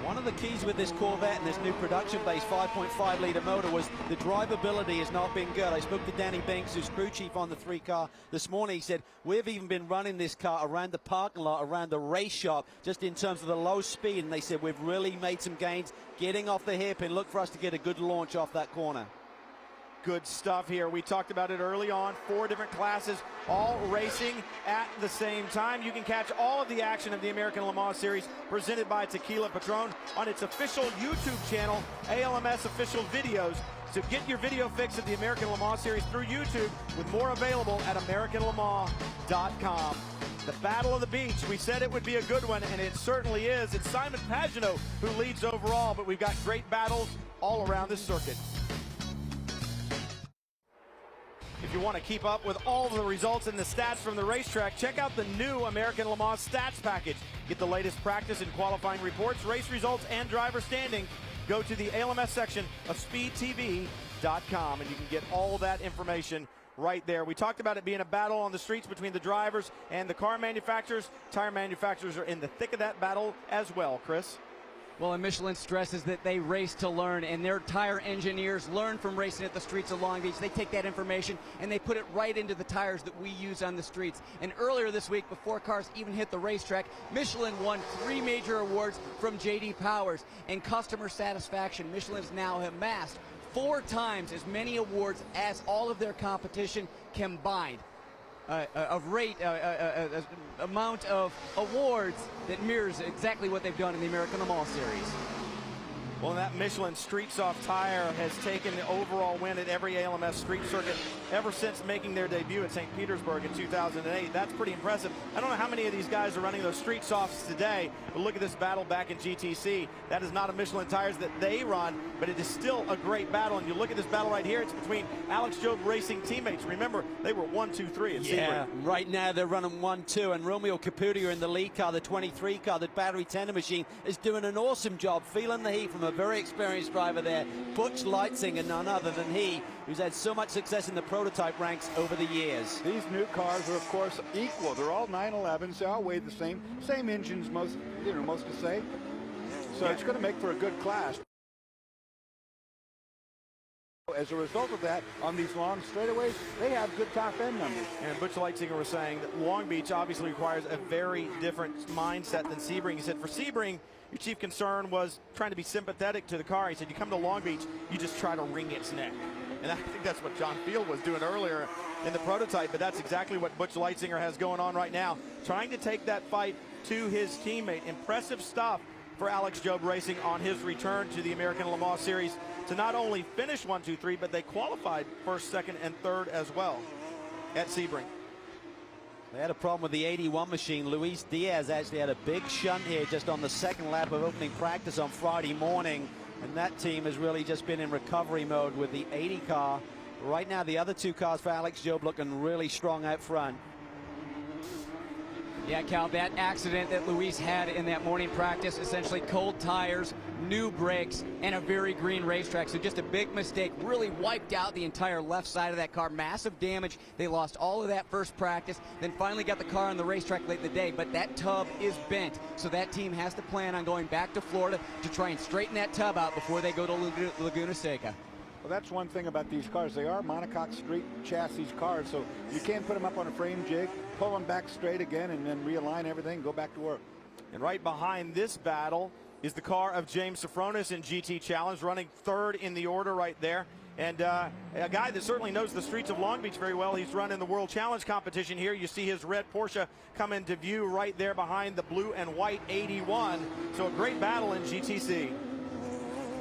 Speaker 4: One of the keys with this Corvette and this new production-based 5.5-liter motor was the drivability has not been good. I spoke to Danny Binks, who's crew chief on the 3 car this morning. He said, we've even been running this car around the parking lot, around the race shop, just in terms of the low speed. And they said, we've really made some gains getting off the hairpin. Look for us to get a good launch off that corner.
Speaker 1: Good stuff here. We talked about it early on. 4 different classes, all racing at the same time. You can catch all of the action of the American Le Mans Series presented by Tequila Patron on its official YouTube channel, ALMS Official Videos. So get your video fix of the American Le Mans Series through YouTube, with more available at AmericanLeMans.com. The Battle of the Beach, we said it would be a good one, and it certainly is. It's Simon Pagenaud who leads overall, but we've got great battles all around this circuit. If you want to keep up with all the results and the stats from the racetrack, check out the new American Le Mans Stats Package. Get the latest practice and qualifying reports, race results, and driver standing. Go to the ALMS section of SpeedTV.com, and you can get all that information right there. We talked about it being a battle on the streets between the drivers and the car manufacturers. Tire manufacturers are in the thick of that battle as well, Chris.
Speaker 5: Well, and Michelin stresses that they race to learn, and their tire engineers learn from racing at the streets of Long Beach. They take that information and they put it right into the tires that we use on the streets. And earlier this week, before cars even hit the racetrack, Michelin won 3 major awards from J.D. Powers. And customer satisfaction, Michelin's now amassed 4 times as many awards as all of their competition combined. Amount of awards that mirrors exactly what they've done in the American Le Mans Series.
Speaker 1: Well, that Michelin Street Soft tire has taken the overall win at every ALMS street circuit ever since making their debut at St. Petersburg in 2008. That's pretty impressive. I don't know how many of these guys are running those Street Softs today, but look at this battle back in GTC. That is not a Michelin tires that they run, but it is still a great battle. And you look at this battle right here, it's between Alex Job Racing teammates. Remember, they were 1, 2, 3 at Sebring.
Speaker 4: Right now they're running 1, 2, and Romeo Caputo in the lead car, the 23 car, the battery tender machine, is doing an awesome job, feeling the heat from a very experienced driver there, Butch Leitzinger, none other than he, who's had so much success in the prototype ranks over the years.
Speaker 3: These new cars are, of course, equal. They're all 911s. They all weigh the same engines, most to say. So it's going to make for a good class. As a result of that, on these long straightaways, they have good top-end numbers.
Speaker 1: And Butch Leitzinger was saying that Long Beach obviously requires a very different mindset than Sebring. He said for Sebring, your chief concern was trying to be sympathetic to the car. He said you come to Long Beach, you just try to wring its neck. And I think that's what John Field was doing earlier in the prototype, but that's exactly what Butch Leitzinger has going on right now, trying to take that fight to his teammate. Impressive stuff for Alex Job Racing on his return to the American Le Mans Series to not only finish 1, 2, 3, but they qualified 1st, 2nd, and 3rd as well at Sebring.
Speaker 4: They had a problem with the 81 machine. Luis Diaz actually had a big shunt here just on the 2nd lap of opening practice on Friday morning. And that team has really just been in recovery mode with the 80 car. Right now, the other 2 cars for Alex Job looking really strong out front.
Speaker 5: Yeah, Cal, that accident that Luis had in that morning practice, essentially cold tires, new brakes, and a very green racetrack. So just a big mistake, really wiped out the entire left side of that car. Massive damage. They lost all of that first practice, then finally got the car on the racetrack late in the day, but that tub is bent. So that team has to plan on going back to Florida to try and straighten that tub out before they go to Laguna Seca.
Speaker 3: Well, that's one thing about these cars. They are monocoque street chassis cars, so you can't put them up on a frame jig, pull them back straight again, and then realign everything, go back to work.
Speaker 1: And right behind this battle is the car of James Safronis in GT Challenge, running 3rd in the order right there. And a guy that certainly knows the streets of Long Beach very well. He's running the World Challenge competition here. You see his red Porsche come into view right there behind the blue and white 81. So a great battle in GTC.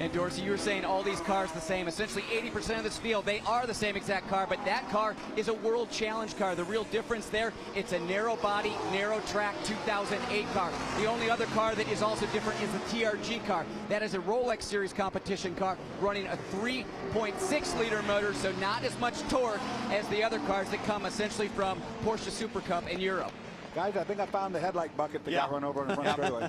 Speaker 5: And Dorsey, you were saying all these cars the same. Essentially 80% of this field, they are the same exact car, but that car is a World Challenge car. The real difference there, it's a narrow body, narrow track 2008 car. The only other car that is also different is the TRG car. That is a Rolex Series competition car running a 3.6 liter motor, so not as much torque as the other cars that come essentially from Porsche Super Cup in Europe.
Speaker 3: Guys, I think I found the headlight bucket that got run over in the front straightaway.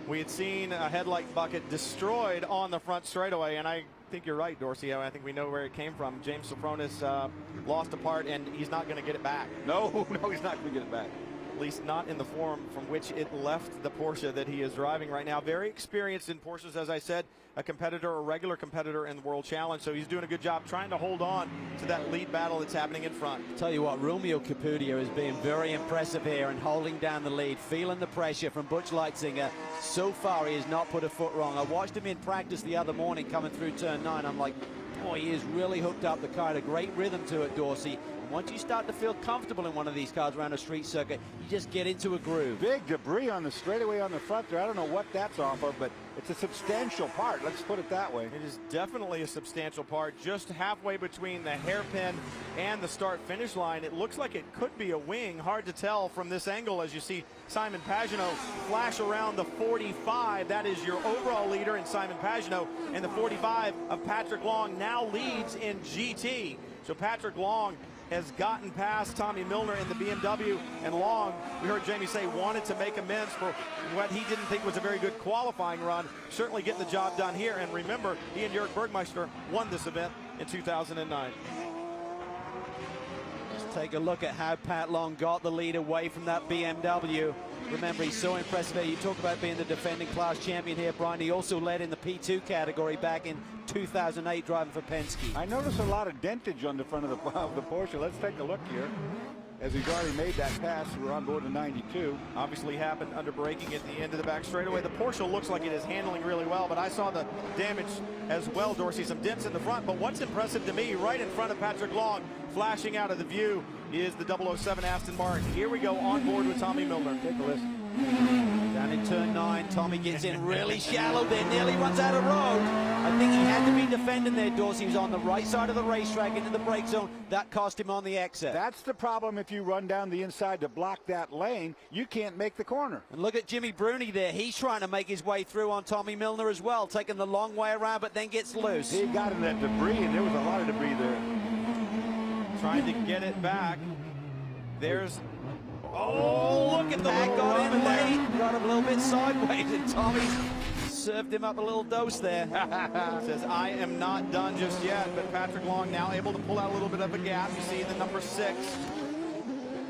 Speaker 1: We had seen a headlight bucket destroyed on the front straightaway, and I think you're right, Dorsey. I think we know where it came from. James Safronis lost a part, and he's not going to get it back.
Speaker 3: No, he's not going to get it back.
Speaker 1: At least not in the form from which it left the Porsche that he is driving right now. Very experienced in Porsches, as I said, a competitor, a regular competitor in the World Challenge. So he's doing a good job trying to hold on to that lead battle that's happening in front.
Speaker 4: Tell you what, Romeo Caputo has been very impressive here and holding down the lead, feeling the pressure from Butch Leitzinger. So far, he has not put a foot wrong. I watched him in practice the other morning coming through turn 9. I'm like, boy, he is really hooked up the car, had a great rhythm to it, Dorsey. Once you start to feel comfortable in one of these cars around a street circuit, you just get into a groove.
Speaker 3: Big debris on the straightaway on the front there. I don't know what that's off of, but it's a substantial part. Let's put it that way.
Speaker 1: It is definitely a substantial part. Just halfway between the hairpin and the start-finish line, it looks like it could be a wing. Hard to tell from this angle as you see Simon Pagenaud flash around the 45. That is your overall leader in Simon Pagenaud. And the 45 of Patrick Long now leads in GT. So Patrick Long has gotten past Tommy Milner in the BMW, and Long, we heard Jamie say, wanted to make amends for what he didn't think was a very good qualifying run. Certainly getting the job done here, and remember, he and Jörg Bergmeister won this event in 2009.
Speaker 4: Take a look at how Pat Long got the lead away from that BMW. Remember, he's so impressive here. You talk about being the defending class champion here, Brian. He also led in the P2 category back in 2008 driving for Penske.
Speaker 3: I noticed a lot of dentage on the front of the Porsche. Let's take a look here. As he's already made that pass, we're on board to 92.
Speaker 1: Obviously happened under braking at the end of the back straightaway. The Porsche looks like it is handling really well, but I saw the damage as well, Dorsey. Some dents in the front, but what's impressive to me, right in front of Patrick Long, flashing out of the view, is the 007 Aston Martin. Here we go, on board with Tommy Milner.
Speaker 3: Take a listen.
Speaker 4: Down in turn 9, Tommy gets in really shallow there, nearly runs out of road. I think he had to be defending there, Dorsey. He was on the right side of the racetrack into the brake zone. That cost him on the exit.
Speaker 3: That's the problem if you run down the inside to block that lane. You can't make the corner.
Speaker 4: And look at Jimmy Bruni there. He's trying to make his way through on Tommy Milner as well, taking the long way around, but then gets loose.
Speaker 3: He got in that debris, and there was a lot of debris there.
Speaker 1: Trying to get it back. There's... Oh, look at the
Speaker 4: back
Speaker 1: little
Speaker 4: got in
Speaker 1: there.
Speaker 4: late, got him a little bit sideways, and Tommy served him up a little dose there.
Speaker 1: Says, I am not done just yet, but Patrick Long now able to pull out a little bit of a gap. You see the number 6.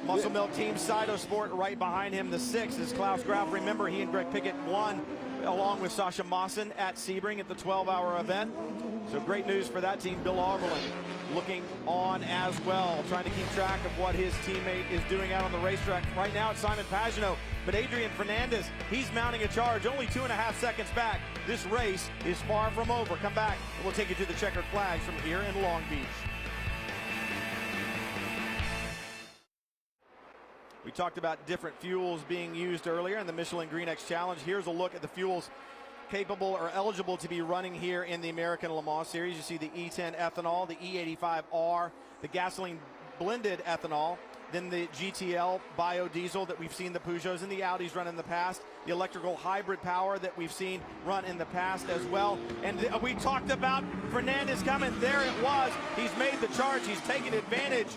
Speaker 1: Muscle Milk Team Cytosport right behind him. The 6 is Klaus Graf. Remember, he and Greg Pickett won along with Sasha Mawson at Sebring at the 12-hour event. So great news for that team. Bill Auberland looking on as well, trying to keep track of what his teammate is doing out on the racetrack. Right now it's Simon Pagenaud, but Adrian Fernandez, he's mounting a charge, only 2.5 seconds back. This race is far from over. Come back and we'll take you to the checkered flags from here in Long Beach. We talked about different fuels being used earlier in the Michelin Green X Challenge. Here's a look at the fuels capable or eligible to be running here in the American Le Mans Series. You see the E10 ethanol, the E85R, the gasoline blended ethanol, then the GTL biodiesel that we've seen the Peugeots and the Audis run in the past, the electrical hybrid power that we've seen run in the past as well. And we talked about Fernandez coming. There it was. He's made the charge. He's taken advantage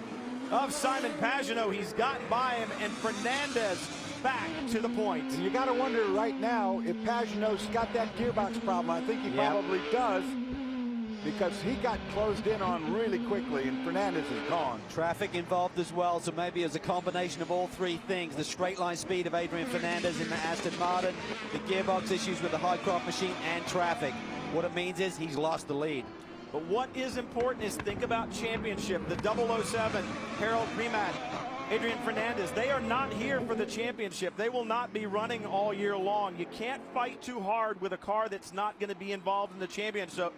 Speaker 1: of Simon Pagenaud. He's gotten by him, and Fernandez back to the point.
Speaker 3: And you got to wonder right now if Pagenaud's got that gearbox problem. I think he probably does, because he got closed in on really quickly, and Fernandez is gone.
Speaker 4: Traffic involved as well, so maybe it's a combination of all three things. The straight line speed of Adrian Fernandez in the Aston Martin, the gearbox issues with the Highcroft machine, and traffic. What it means is he's lost the lead.
Speaker 1: But what is important is think about championship. The 007, Harold Primat, Adrian Fernandez, they are not here for the championship. They will not be running all year long. You can't fight too hard with a car that's not going to be involved in the championship.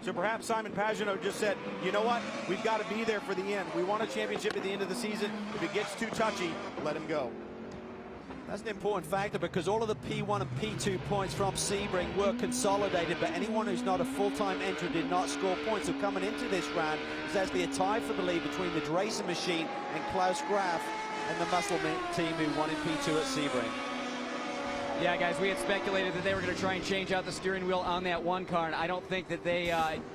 Speaker 1: So perhaps Simon Pagenaud just said, you know what, we've got to be there for the end. We want a championship at the end of the season. If it gets too touchy, let him go.
Speaker 4: That's an important factor, because all of the P1 and P2 points from Sebring were consolidated, but anyone who's not a full-time entrant did not score points. So coming into this round, there's actually a tie for the lead between the Dracer machine and Klaus Graf and the Muscle team who won in P2 at Sebring.
Speaker 5: Yeah, guys, we had speculated that they were going to try and change out the steering wheel on that one car, and I don't think that they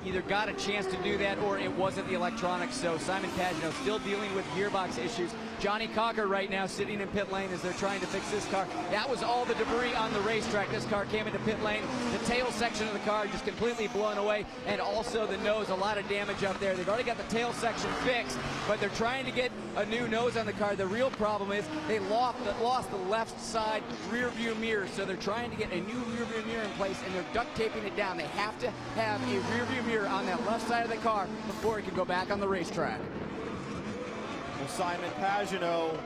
Speaker 5: either got a chance to do that or it wasn't the electronics. So Simon Pagenaud still dealing with gearbox issues. Johnny Cocker right now sitting in pit lane as they're trying to fix this car. That was all the debris on the racetrack. This car came into pit lane. The tail section of the car just completely blown away, and also the nose, a lot of damage up there. They've already got the tail section fixed, but they're trying to get a new nose on the car. The real problem is they lost the left side rear view mirror, so they're trying to get a new rear view mirror in place, and they're duct taping it down. They have to have a rear view mirror on that left side of the car before it can go back on the racetrack.
Speaker 1: Well, Simon Pagenaud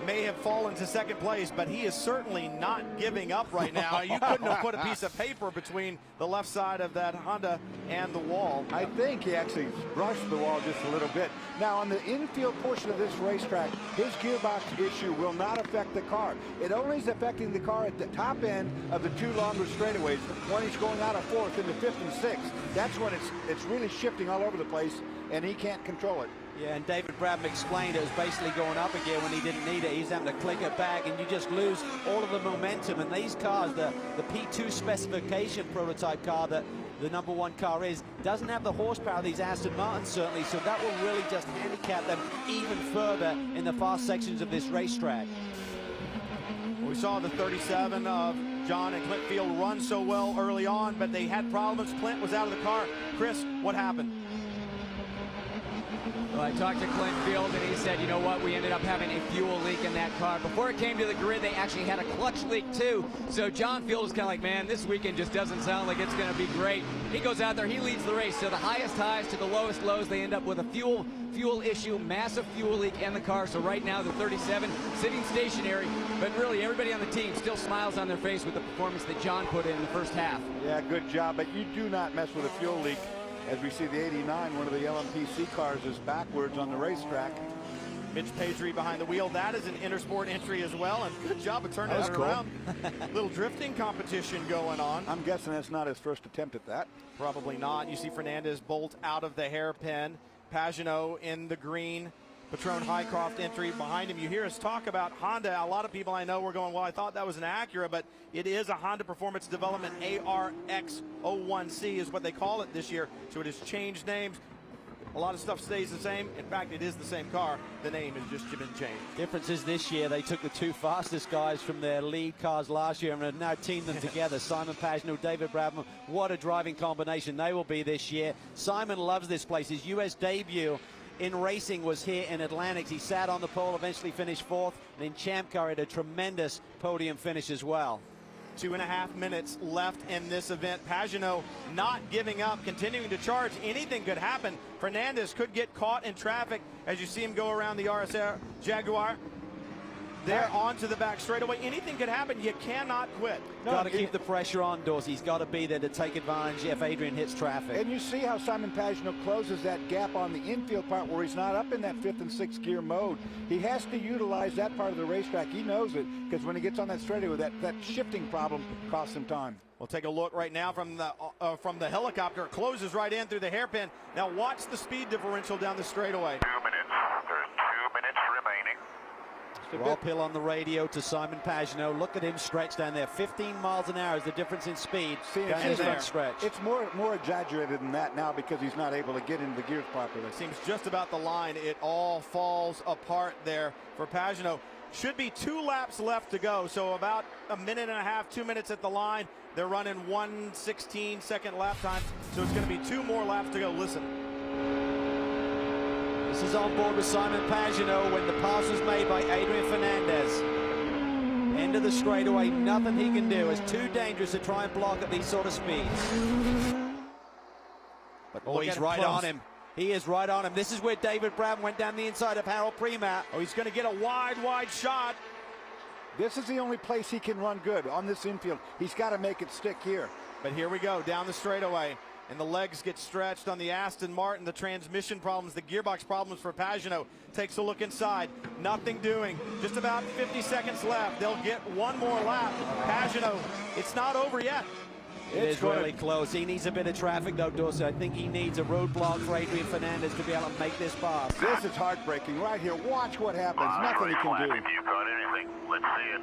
Speaker 1: may have fallen to second place, but he is certainly not giving up right now. You couldn't have put a piece of paper between the left side of that Honda and the wall.
Speaker 3: I think he actually brushed the wall just a little bit. Now, on the infield portion of this racetrack, his gearbox issue will not affect the car. It only is affecting the car at the top end of the two longer straightaways, when he's going out of fourth into fifth and sixth. That's when it's really shifting all over the place, and he can't control it.
Speaker 4: Yeah, and David Bradman explained it was basically going up again when he didn't need it. He's having to click it back, and you just lose all of the momentum. And these cars, the P2 specification prototype car that the #1 car is, doesn't have the horsepower of these Aston Martins, certainly. So that will really just handicap them even further in the fast sections of this racetrack.
Speaker 1: We saw the 37 of John and Clint Field run so well early on, but they had problems. Clint was out of the car. Chris, what happened?
Speaker 5: Well, I talked to Clint Field, and he said, you know what, we ended up having a fuel leak in that car. Before it came to the grid, they actually had a clutch leak too. So John Field is kind of like, man, this weekend just doesn't sound like it's going to be great. He goes out there, he leads the race. So the highest highs to the lowest lows, they end up with a fuel issue, massive fuel leak in the car. So right now, the 37 sitting stationary, but really everybody on the team still smiles on their face with the performance that John put in the first half.
Speaker 3: Yeah, good job, but you do not mess with a fuel leak. As we see the 89, one of the LMPC cars is backwards on the racetrack.
Speaker 1: Mitch Pagery behind the wheel. That is an Intersport entry as well, and good job of turning it around. Little drifting competition going on.
Speaker 3: I'm guessing that's not his first attempt at that.
Speaker 1: Probably not. You see Fernandez bolt out of the hairpin. Pagenaud in the green. Patron Highcroft entry behind him. You hear us talk about Honda. A lot of people I know were going, well, I thought that was an Acura, but it is a Honda Performance Development ARX01C is what they call it this year. So it has changed names. A lot of stuff stays the same. In fact, it is the same car. The name has just been changed.
Speaker 4: Difference is this year they took the two fastest guys from their lead cars last year and have now teamed them together. Simon Pagenaud, David Bradman. What a driving combination they will be this year. Simon loves this place. His U.S. debut in racing was here in Atlantic. He sat on the pole, eventually finished fourth, and in Champ Car had a tremendous podium finish as well.
Speaker 1: 2.5 minutes left in this event. Pagenaud not giving up, continuing to charge. Anything could happen. Fernandez could get caught in traffic as you see him go around the RSR Jaguar. They're onto the back straightaway. Anything could happen. You cannot quit.
Speaker 4: Got to keep the pressure on, Dorsey. He's got to be there to take advantage if Adrian hits traffic.
Speaker 3: And you see how Simon Pagenaud closes that gap on the infield part where he's not up in that 5th and 6th gear mode. He has to utilize that part of the racetrack. He knows it, because when he gets on that straightaway, that shifting problem costs him time.
Speaker 1: We'll take a look right now from the helicopter. It closes right in through the hairpin. Now watch the speed differential down the straightaway.
Speaker 19: 2 minutes. There's 2 minutes remaining.
Speaker 4: Rob Hill on the radio to Simon Pagenaud. Look at him stretch down there. 15 miles an hour is the difference in speed down his front stretch.
Speaker 3: It's more exaggerated than that now because he's not able to get into the gears properly.
Speaker 1: Seems just about the line. It all falls apart there for Pagenaud. Should be 2 laps left to go, so about a minute and a half, 2 minutes at the line. They're running 1:16 second lap time, so it's going to be 2 more laps to go. Listen.
Speaker 4: This is on board with Simon Pagenaud when the pass was made by Adrian Fernandez. End of the straightaway, nothing he can do. It's too dangerous to try and block at these sort of speeds. But he's right on him. He is right on him. This is where David Brown went down the inside of Harold Premat.
Speaker 1: Oh, he's going to get a wide shot.
Speaker 3: This is the only place he can run good on this infield. He's got to make it stick here.
Speaker 1: But here we go, down the straightaway. And the legs get stretched on the Aston Martin. The transmission problems, the gearbox problems for Pagenaud. Takes a look inside. Nothing doing. Just about 50 seconds left. They'll get 1 more lap. Pagenaud, it's not over yet.
Speaker 4: It is really close. He needs a bit of traffic, though, Dorsey. I think he needs a roadblock for Adrian Fernandez to be able to make this pass.
Speaker 3: This is heartbreaking right here. Watch what happens. Nothing he can do.
Speaker 19: If you've got anything, let's see it.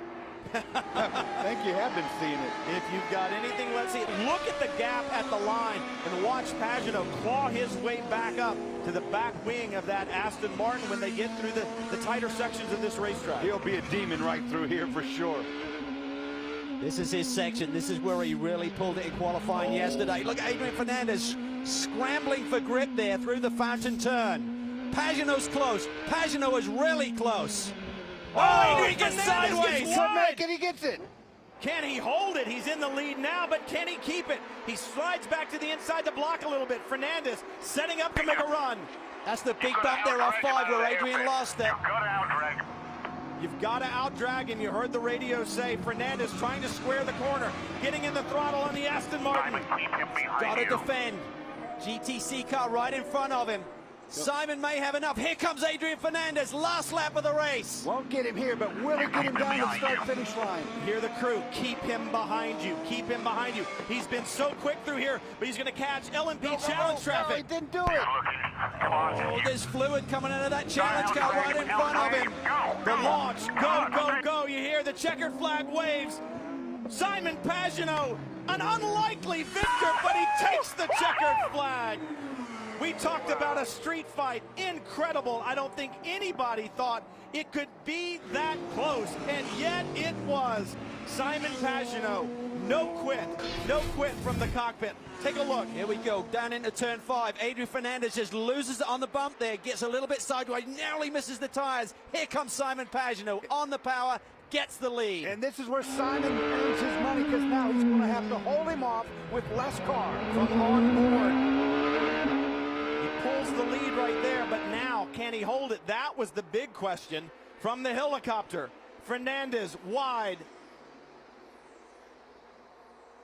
Speaker 3: I think you have been seeing it.
Speaker 1: If you've got anything, let's see it. Look at the gap at the line and watch Pagenaud claw his way back up to the back wing of that Aston Martin when they get through the tighter sections of this racetrack.
Speaker 3: He'll be a demon right through here for sure.
Speaker 4: This is his section. This is where he really pulled it in qualifying yesterday. Look at Adrian Fernandez scrambling for grip there through the fountain turn. Pagenaud's close. Pagenaud is really close. Oh, Adrian gets sideways.
Speaker 3: He gets it.
Speaker 1: Can he hold it? He's in the lead now, but can he keep it? He slides back to the inside the block a little bit. Fernandez setting up to make a run.
Speaker 4: That's the big bump there off 5 where Adrian lost it.
Speaker 1: You've got to out-drag, and you heard the radio say Fernandez trying to square the corner, getting in the throttle on the Aston Martin.
Speaker 4: Got to defend. GTC car right in front of him. Simon may have enough. Here comes Adrian Fernandez, last lap of the race.
Speaker 3: Won't get him here, but will he get him down the start-finish line?
Speaker 1: Hear the crew. Keep him behind you. Keep him behind you. He's been so quick through here, but he's going to catch LMP challenge traffic.
Speaker 3: No, he didn't do it.
Speaker 4: Oh, there's fluid coming out of that challenge car right in front of him.
Speaker 1: The launch. Go, go, go. You hear the checkered flag waves. Simon Pagenaud, an unlikely victor, but he takes the checkered flag. We talked about a street fight. Incredible. I don't think anybody thought it could be that close, and yet it was. Simon Pagenaud No quit from the cockpit. Take a look.
Speaker 4: Here we go, down into turn 5. Adrian Fernandez just loses it on the bump there, gets a little bit sideways, narrowly misses the tires. Here comes Simon Pagenaud on the power, gets the lead.
Speaker 3: And this is where Simon earns his money, because now he's going to have to hold him off with less car
Speaker 1: from on board. He pulls the lead right there, but now can he hold it? That was the big question from the helicopter. Fernandez wide.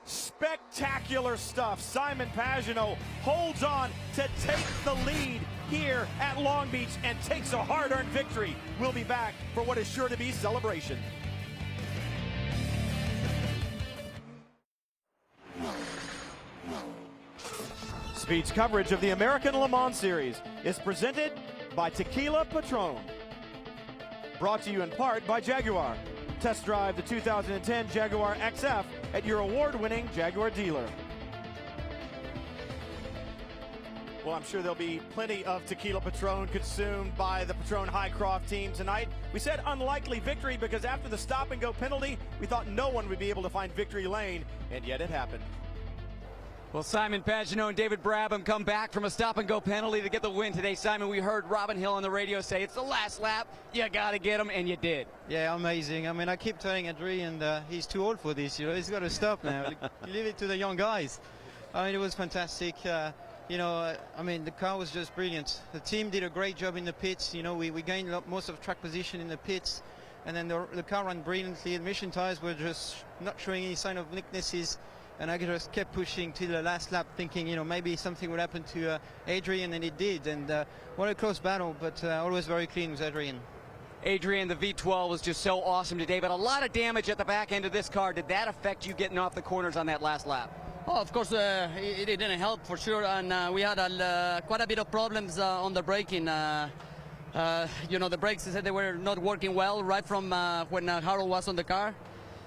Speaker 1: Spectacular stuff. Simon Pagenaud holds on to take the lead here at Long Beach and takes a hard-earned victory. We'll be back for what is sure to be celebration. Speed's coverage of the American Le Mans Series is presented by Tequila Patron. Brought to you in part by Jaguar. Test drive the 2010 Jaguar XF at your award-winning Jaguar dealer. Well, I'm sure there'll be plenty of Tequila Patron consumed by the Patron Highcroft team tonight. We said unlikely victory because after the stop-and-go penalty, we thought no one would be able to find victory lane, and yet it happened.
Speaker 5: Well, Simon Pagenaud and David Brabham come back from a stop-and-go penalty to get the win today. Simon, we heard Robin Hill on the radio say it's the last lap. You got to get him, and you did.
Speaker 6: Yeah, amazing. I mean, I keep telling Adrian, he's too old for this. You know, he's got to stop now. Leave it to the young guys. I mean, it was fantastic. You know, I mean, the car was just brilliant. The team did a great job in the pits. You know, we gained most of track position in the pits, and then the car ran brilliantly. The mission tires were just not showing any sign of weaknesses. And I just kept pushing till the last lap, thinking, you know, maybe something would happen to Adrian, and it did. And what a close battle, but always very clean with Adrian.
Speaker 5: Adrian, the V12 was just so awesome today, but a lot of damage at the back end of this car. Did that affect you getting off the corners on that last lap?
Speaker 10: Oh, of course, it didn't help for sure, and we had quite a bit of problems on the braking. You know, the brakes, they said they were not working well right from when Harold was on the car.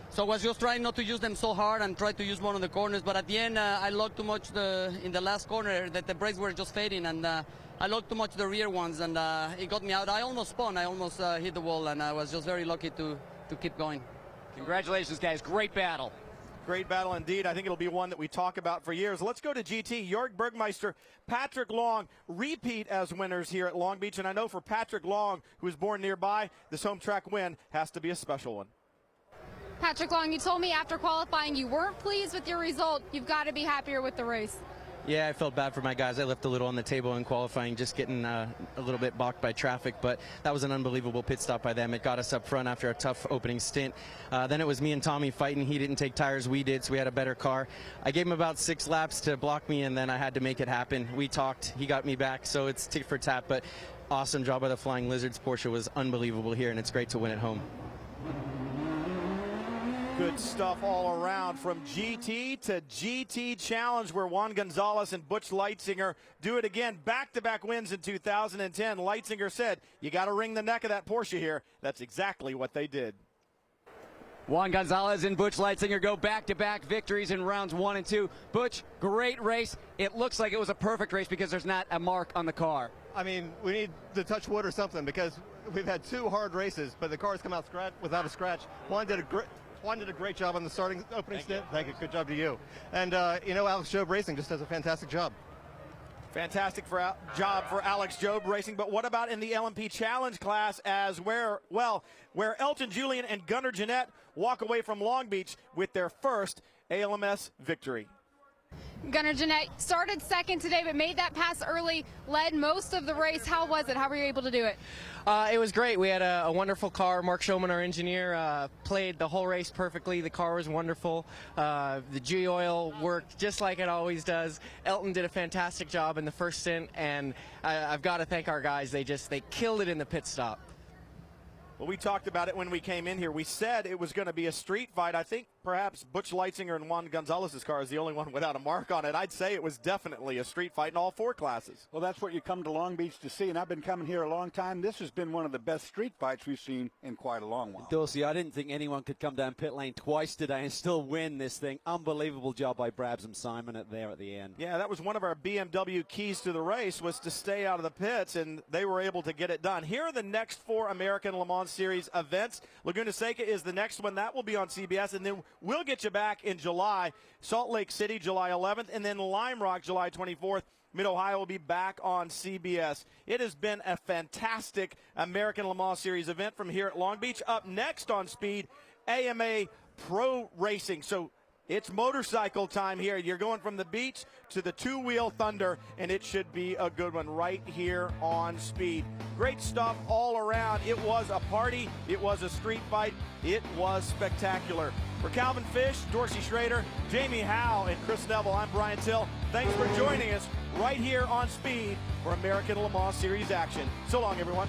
Speaker 10: So I was just trying not to use them so hard and try to use one on the corners. But at the end, I locked too much in the last corner that the brakes were just fading. And I locked too much the rear ones, and it got me out. I almost spun. I almost hit the wall, and I was just very lucky to keep going.
Speaker 5: Congratulations, guys. Great battle.
Speaker 1: Great battle indeed. I think it'll be one that we talk about for years. Let's go to GT. Jörg Bergmeister, Patrick Long, repeat as winners here at Long Beach. And I know for Patrick Long, who was born nearby, this home track win has to be a special one.
Speaker 7: Patrick Long, you told me after qualifying you weren't pleased with your result. You've got to be happier with the race.
Speaker 16: Yeah, I felt bad for my guys. I left a little on the table in qualifying, just getting a little bit balked by traffic, but that was an unbelievable pit stop by them. It got us up front after a tough opening stint. Then it was me and Tommy fighting. He didn't take tires, we did, so we had a better car. I gave him about 6 laps to block me, and then I had to make it happen. We talked, he got me back, so it's tit for tat, but awesome job by the Flying Lizards. Porsche was unbelievable here, and it's great to win at home.
Speaker 1: Good stuff all around, from GT to GT Challenge, where Juan Gonzalez and Butch Leitzinger do it again. Back-to-back wins in 2010. Leitzinger said, you got to wring the neck of that Porsche here. That's exactly what they did.
Speaker 5: Juan Gonzalez and Butch Leitzinger go back-to-back victories in rounds 1 and 2. Butch, great race. It looks like it was a perfect race because there's not a mark on the car.
Speaker 23: I mean, we need to touch wood or something, because we've had 2 hard races, but the cars come out without a scratch. Juan did a great job on the opening stint. Thank you. Good job to you. And, you know, Alex Job Racing just does a fantastic job.
Speaker 1: Fantastic job for Alex Job Racing. But what about in the LMP Challenge class, as where Elton Julian and Gunnar Jeanette walk away from Long Beach with their first ALMS victory?
Speaker 7: Gunnar Jeanette started second today, but made that pass early, led most of the race. How was it? How were you able to do it?
Speaker 16: It was great. We had a wonderful car. Mark Showman, our engineer, played the whole race perfectly. The car was wonderful. The G-Oil worked just like it always does. Elton did a fantastic job in the first stint, and I've got to thank our guys. They killed it in the pit stop.
Speaker 1: Well, we talked about it when we came in here. We said it was going to be a street fight. I think perhaps Butch Leitzinger and Juan Gonzalez's car is the only one without a mark on it. I'd say it was definitely a street fight in all 4 classes.
Speaker 3: Well, that's what you come to Long Beach to see, and I've been coming here a long time. This has been one of the best street fights we've seen in quite a long while.
Speaker 4: Dorsey, I didn't think anyone could come down pit lane twice today and still win this thing. Unbelievable job by Brabs and Simon at the end.
Speaker 1: Yeah, that was one of our BMW keys to the race, was to stay out of the pits, and they were able to get it done. Here are the next 4 American Le Mans Series events. Laguna Seca is the next one. That will be on CBS, and then We'll get you back in July. Salt Lake City, July 11th, and then Lime Rock, July 24th. Mid-Ohio will be back on CBS. It has been a fantastic American Le Mans Series event from here at Long Beach. Up next on Speed, AMA Pro Racing. So it's motorcycle time here. You're going from the beach to the two-wheel thunder, and it should be a good one right here on Speed. Great stuff all around. It was a party. It was a street fight. It was spectacular. For Calvin Fish, Dorsey Schrader, Jamie Howe, and Chris Neville, I'm Brian Till. Thanks for joining us right here on Speed for American Le Mans Series action. So long, everyone.